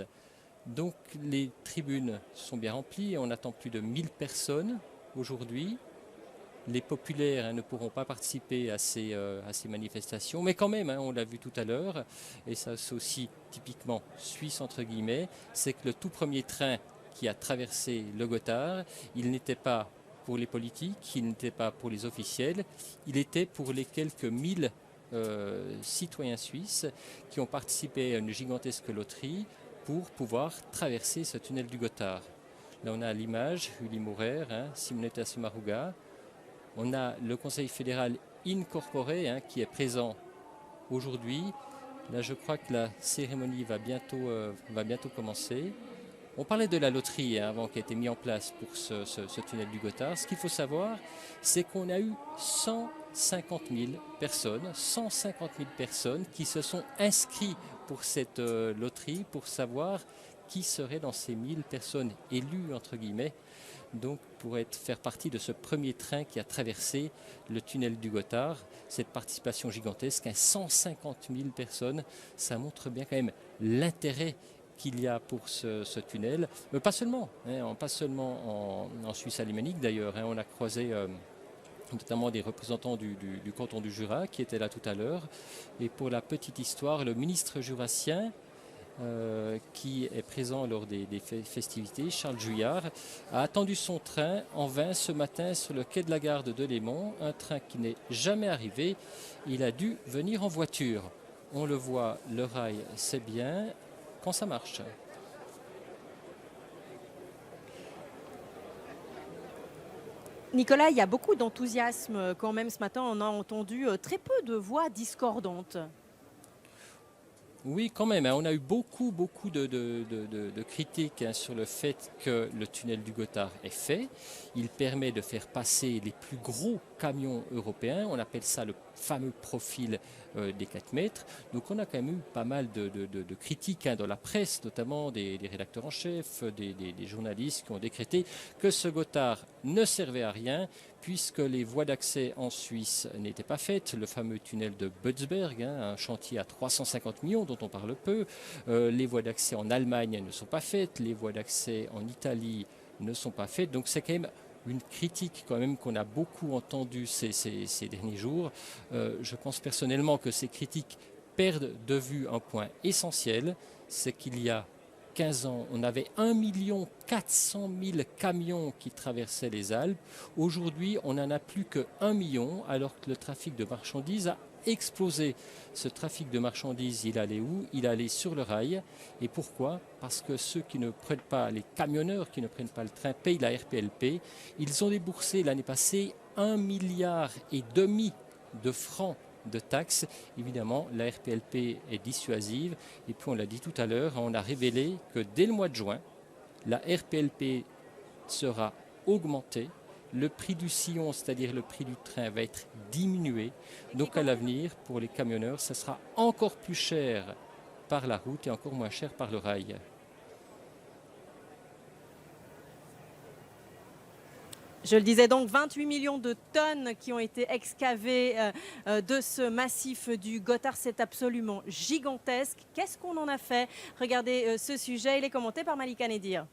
Donc les tribunes sont bien remplies. On attend plus de 1000 personnes aujourd'hui. Les populaires ne pourront pas participer à ces manifestations, mais quand même, on l'a vu tout à l'heure, et ça c'est aussi typiquement suisse entre guillemets, c'est que le tout premier train qui a traversé le Gothard, il n'était pas pour les politiques, il n'était pas pour les officiels, il était pour les quelques 1000 citoyens suisses qui ont participé à une gigantesque loterie pour pouvoir traverser ce tunnel du Gothard. Là on a l'image, Uli Maurer, Simonetta Sommaruga. On a le Conseil fédéral incorporé qui est présent aujourd'hui. Là, je crois que la cérémonie va bientôt commencer. On parlait de la loterie avant qui a été mise en place pour ce tunnel du Gothard. Ce qu'il faut savoir, c'est qu'on a eu 150 000 personnes qui se sont inscrites pour cette loterie pour savoir qui serait dans ces 1000 personnes élues, entre guillemets, donc pour faire partie de ce premier train qui a traversé le tunnel du Gothard. Cette participation gigantesque, 150 000 personnes, ça montre bien quand même l'intérêt qu'il y a pour ce tunnel. Mais pas seulement, en Suisse alémanique d'ailleurs. On a croisé notamment des représentants du canton du Jura qui étaient là tout à l'heure. Et pour la petite histoire, le ministre jurassien qui est présent lors des festivités, Charles Juillard, a attendu son train en vain ce matin sur le quai de la gare de Delémont, un train qui n'est jamais arrivé. Il a dû venir en voiture. On le voit, le rail, c'est bien quand ça marche. Nicolas, il y a beaucoup d'enthousiasme quand même ce matin. On a entendu très peu de voix discordantes. Oui, quand même. On a eu beaucoup de critiques sur le fait que le tunnel du Gothard est fait. Il permet de faire passer les plus gros camions européens. On appelle ça le fameux profil des 4 mètres. Donc on a quand même eu pas mal de critiques dans la presse, notamment des rédacteurs en chef, des journalistes qui ont décrété que ce Gotthard ne servait à rien puisque les voies d'accès en Suisse n'étaient pas faites. Le fameux tunnel de Bödsberg, un chantier à 350 millions dont on parle peu. Les voies d'accès en Allemagne ne sont pas faites. Les voies d'accès en Italie ne sont pas faites. Donc c'est quand même une critique quand même qu'on a beaucoup entendue ces derniers jours. Je pense personnellement que ces critiques perdent de vue un point essentiel, c'est qu'il y a 15 ans, on avait 1 400 000 camions qui traversaient les Alpes. Aujourd'hui, on n'en a plus que 1 million, alors que le trafic de marchandises a explosé. Ce trafic de marchandises, il allait où? Il allait sur le rail. Et pourquoi? Parce que ceux qui ne prennent pas, les camionneurs qui ne prennent pas le train, payent la RPLP. Ils ont déboursé l'année passée 1,5 milliard de francs de taxes. Évidemment, la RPLP est dissuasive. Et puis, on l'a dit tout à l'heure, on a révélé que dès le mois de juin, la RPLP sera augmentée. Le prix du sillon, c'est-à-dire le prix du train, va être diminué. Donc, à l'avenir, pour les camionneurs, ça sera encore plus cher par la route et encore moins cher par le rail. Je le disais donc, 28 millions de tonnes qui ont été excavées de ce massif du Gotthard. C'est absolument gigantesque. Qu'est-ce qu'on en a fait? Regardez ce sujet, il est commenté par Malika Nedir.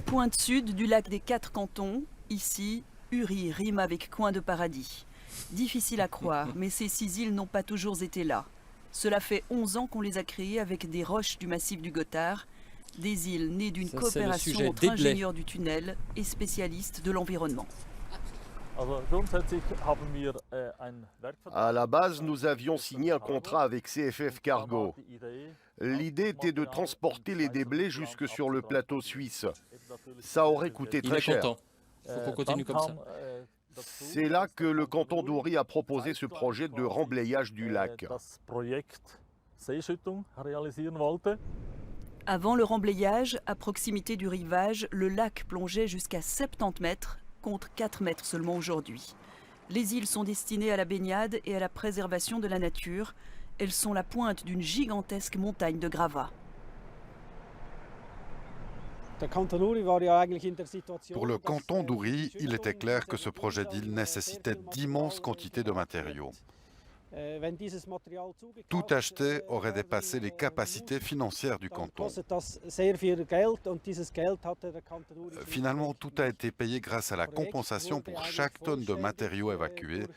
Pointe sud du lac des 4 cantons. Ici, Uri rime avec coin de paradis. Difficile à croire, mais ces 6 îles n'ont pas toujours été là. Cela fait 11 ans qu'on les a créées avec des roches du massif du Gotthard. Des îles nées d'une coopération entre ingénieurs du tunnel et spécialistes de l'environnement. À la base, nous avions signé un contrat avec CFF Cargo. L'idée était de transporter les déblais jusque sur le plateau suisse. Ça aurait coûté très cher. Il faut qu'on continue comme ça. C'est là que le canton d'Uri a proposé ce projet de remblayage du lac. Avant le remblayage, à proximité du rivage, le lac plongeait jusqu'à 70 mètres, contre 4 mètres seulement aujourd'hui. Les îles sont destinées à la baignade et à la préservation de la nature. Elles sont la pointe d'une gigantesque montagne de gravats. Pour le canton d'Uri, il était clair que ce projet d'île nécessitait d'immenses quantités de matériaux. Tout acheter aurait dépassé les capacités financières du canton. Finalement, tout a été payé grâce à la compensation pour chaque tonne de matériaux évacués,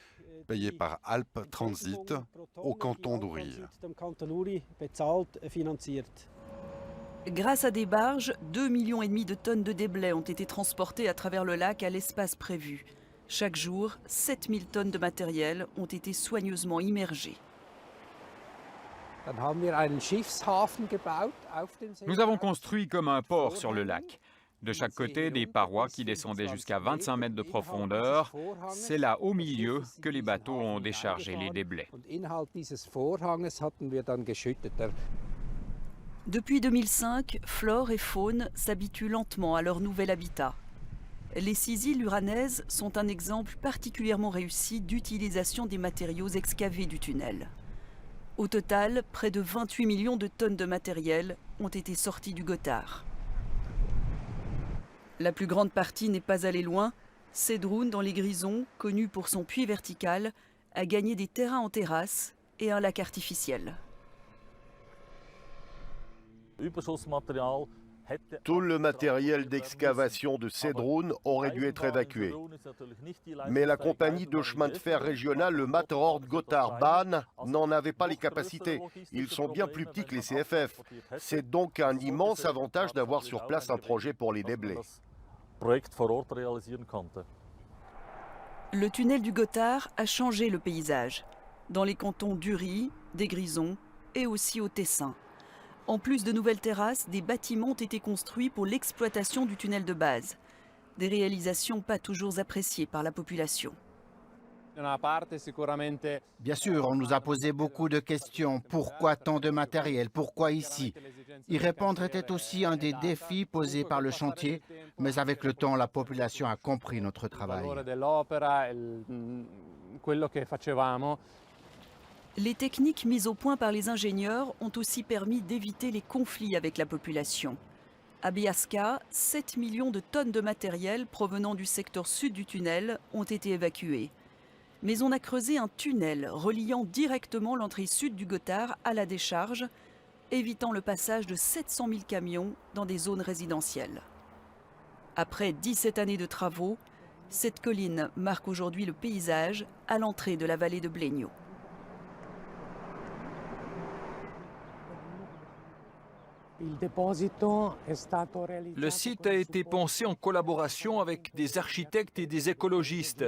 payée par Alp Transit au canton d'Uri. Grâce à des barges, 2,5 millions de tonnes de déblais ont été transportées à travers le lac à l'espace prévu. Chaque jour, 7000 tonnes de matériel ont été soigneusement immergées. Nous avons construit comme un port sur le lac. De chaque côté, des parois qui descendaient jusqu'à 25 mètres de profondeur. C'est là, au milieu, que les bateaux ont déchargé les déblais. Depuis 2005, flore et faune s'habituent lentement à leur nouvel habitat. Les 6 îles uranaises sont un exemple particulièrement réussi d'utilisation des matériaux excavés du tunnel. Au total, près de 28 millions de tonnes de matériel ont été sortis du Gotthard. La plus grande partie n'est pas allée loin. Sedrun, dans les Grisons, connu pour son puits vertical, a gagné des terrains en terrasse et un lac artificiel. Tout le matériel d'excavation de Sedrun aurait dû être évacué. Mais la compagnie de chemin de fer régionale, le Matterhorn Gotthard Bahn, n'en avait pas les capacités. Ils sont bien plus petits que les CFF. C'est donc un immense avantage d'avoir sur place un projet pour les déblais. Le tunnel du Gotthard a changé le paysage, dans les cantons d'Uri, des Grisons et aussi au Tessin. En plus de nouvelles terrasses, des bâtiments ont été construits pour l'exploitation du tunnel de base. Des réalisations pas toujours appréciées par la population. Bien sûr, on nous a posé beaucoup de questions. Pourquoi tant de matériel? Pourquoi ici? Y répondre était aussi un des défis posés par le chantier, mais avec le temps, la population a compris notre travail. quello che facevamo. Les techniques mises au point par les ingénieurs ont aussi permis d'éviter les conflits avec la population. À Biasca, 7 millions de tonnes de matériel provenant du secteur sud du tunnel ont été évacuées. Mais on a creusé un tunnel reliant directement l'entrée sud du Gothard à la décharge, évitant le passage de 700 000 camions dans des zones résidentielles. Après 17 années de travaux, cette colline marque aujourd'hui le paysage à l'entrée de la vallée de Blegno. Le site a été pensé en collaboration avec des architectes et des écologistes.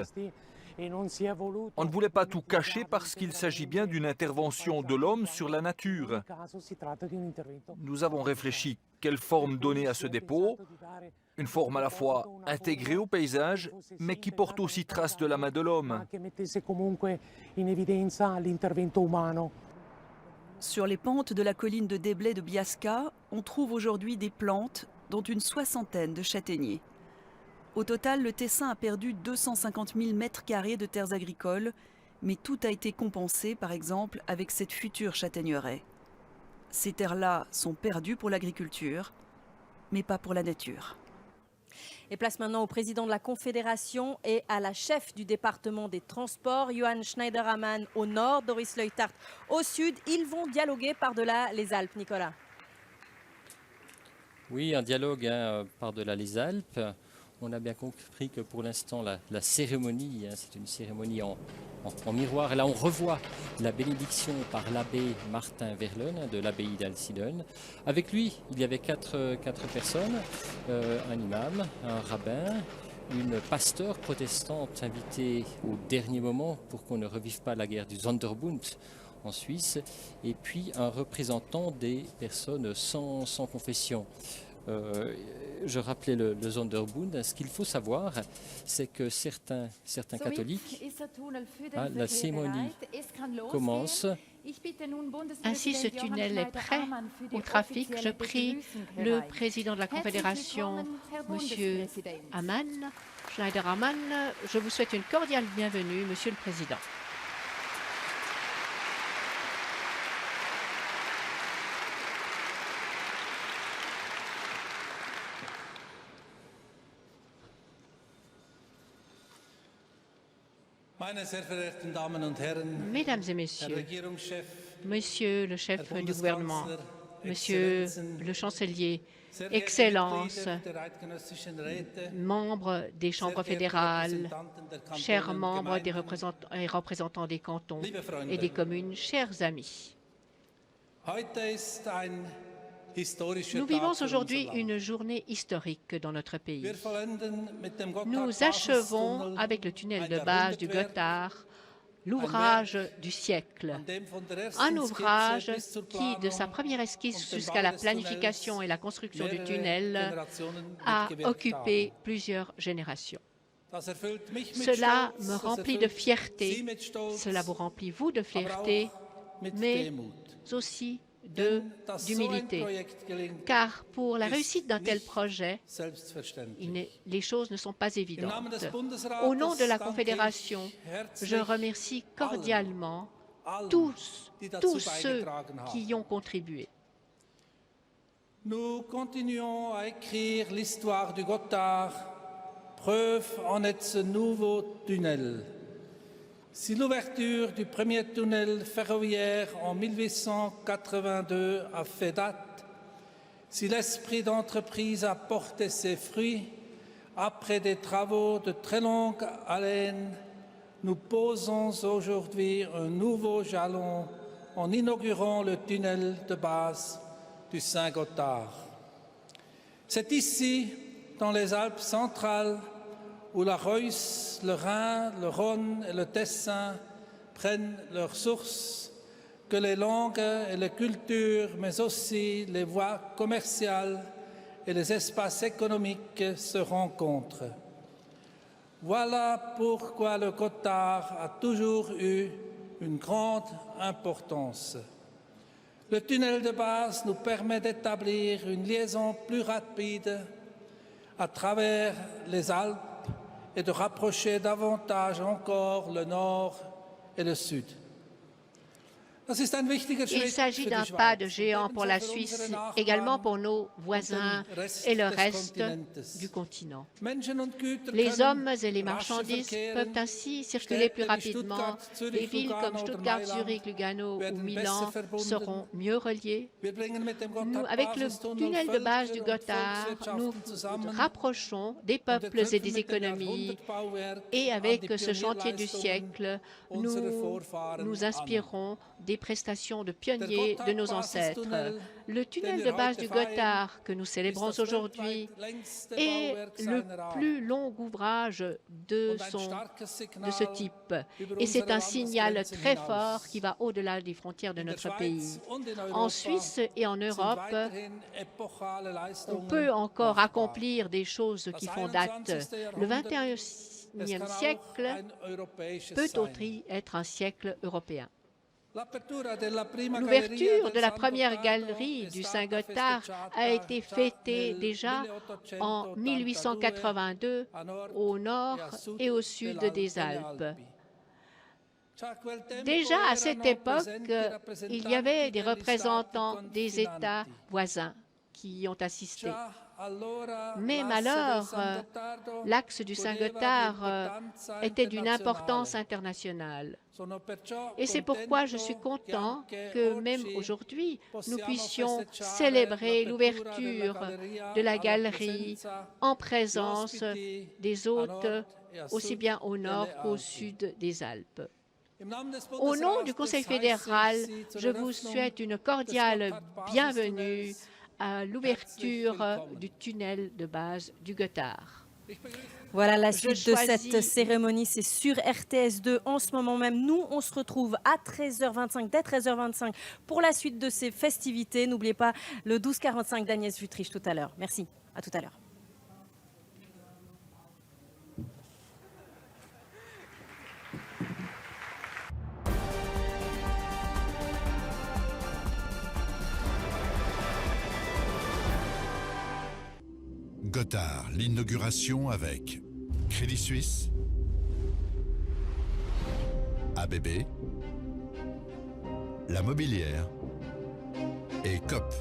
On ne voulait pas tout cacher parce qu'il s'agit bien d'une intervention de l'homme sur la nature. Nous avons réfléchi quelle forme donner à ce dépôt, une forme à la fois intégrée au paysage, mais qui porte aussi trace de la main de l'homme. Sur les pentes de la colline de déblais de Biasca, on trouve aujourd'hui des plantes, dont une soixantaine de châtaigniers. Au total, le Tessin a perdu 250 000 mètres carrés de terres agricoles, mais tout a été compensé, par exemple, avec cette future châtaigneraie. Ces terres-là sont perdues pour l'agriculture, mais pas pour la nature. Et place maintenant au président de la Confédération et à la chef du département des transports, Johan Schneiderhammann au nord, Doris Leuthard au sud. Ils vont dialoguer par-delà les Alpes, Nicolas. Oui, un dialogue par-delà les Alpes. On a bien compris que pour l'instant, la cérémonie, c'est une cérémonie en miroir. Et là, on revoit la bénédiction par l'abbé Martin Verleun de l'abbaye d'Alcidon. Avec lui, il y avait quatre personnes, un imam, un rabbin, une pasteur protestante invitée au dernier moment pour qu'on ne revive pas la guerre du Sonderbund en Suisse, et puis un représentant des personnes sans confession. Je rappelais le Sonderbund. Ce qu'il faut savoir, c'est que certains catholiques, la cérémonie commence. Ainsi, ce tunnel est prêt au trafic. Je prie le président de la Confédération, M. Schneiderhammann. Je vous souhaite une cordiale bienvenue, Monsieur le Président. Mesdames et messieurs, Monsieur le chef du gouvernement, Monsieur le chancelier, Excellences, membres des chambres fédérales, chers membres des représentants des cantons et des communes, chers amis. Nous vivons aujourd'hui une journée historique dans notre pays. Nous achevons avec le tunnel de base du Gothard l'ouvrage du siècle. Un ouvrage qui, de sa première esquisse jusqu'à la planification et la construction du tunnel, a occupé plusieurs générations. Cela me remplit de fierté, cela vous remplit, vous, de fierté, mais aussi d'humilité, car pour la réussite d'un tel projet, les choses ne sont pas évidentes. Au nom de la Confédération, je remercie cordialement tous ceux qui y ont contribué. Nous continuons à écrire l'histoire du Gothard, preuve en est ce nouveau tunnel. Si l'ouverture du premier tunnel ferroviaire en 1882 a fait date, si l'esprit d'entreprise a porté ses fruits, après des travaux de très longue haleine, nous posons aujourd'hui un nouveau jalon en inaugurant le tunnel de base du Saint-Gothard. C'est ici, dans les Alpes centrales, où la Reuss, le Rhin, le Rhône et le Tessin prennent leur source, que les langues et les cultures, mais aussi les voies commerciales et les espaces économiques se rencontrent. Voilà pourquoi le Gothard a toujours eu une grande importance. Le tunnel de base nous permet d'établir une liaison plus rapide à travers les Alpes et de rapprocher davantage encore le nord et le sud. Il s'agit d'un pas de géant pour la Suisse, également pour nos voisins et le reste du continent. Les hommes et les marchandises peuvent ainsi circuler plus rapidement. Des villes comme Stuttgart, Zurich, Lugano ou Milan seront mieux reliées. Avec le tunnel de base du Gotthard, nous rapprochons des peuples et des économies. Et avec ce chantier du siècle, nous nous inspirons des prestations de pionniers de nos ancêtres. Le tunnel de base du Gotthard que nous célébrons aujourd'hui est le plus long ouvrage de ce type. Et c'est un signal très fort qui va au-delà des frontières de notre pays. En Suisse et en Europe, on peut encore accomplir des choses qui font date. Le XXIe siècle peut aussi être un siècle européen. L'ouverture de la première galerie du Saint-Gothard a été fêtée déjà en 1882 au nord et au sud des Alpes. Déjà à cette époque, il y avait des représentants des États voisins qui y ont assisté. Même alors, l'axe du Saint-Gothard était d'une importance internationale. Et c'est pourquoi je suis content que même aujourd'hui, nous puissions célébrer l'ouverture de la galerie en présence des hôtes, aussi bien au nord qu'au sud des Alpes. Au nom du Conseil fédéral, je vous souhaite une cordiale bienvenue à l'ouverture du tunnel de base du Gotthard. Voilà la suite de cette cérémonie, c'est sur RTS2 en ce moment même. Nous, on se retrouve à 13h25, dès 13h25 pour la suite de ces festivités. N'oubliez pas le 12h45 d'Agnès Wüthrich tout à l'heure. Merci, à tout à l'heure. Gotthard, l'inauguration avec Crédit Suisse, ABB, La Mobilière et COP.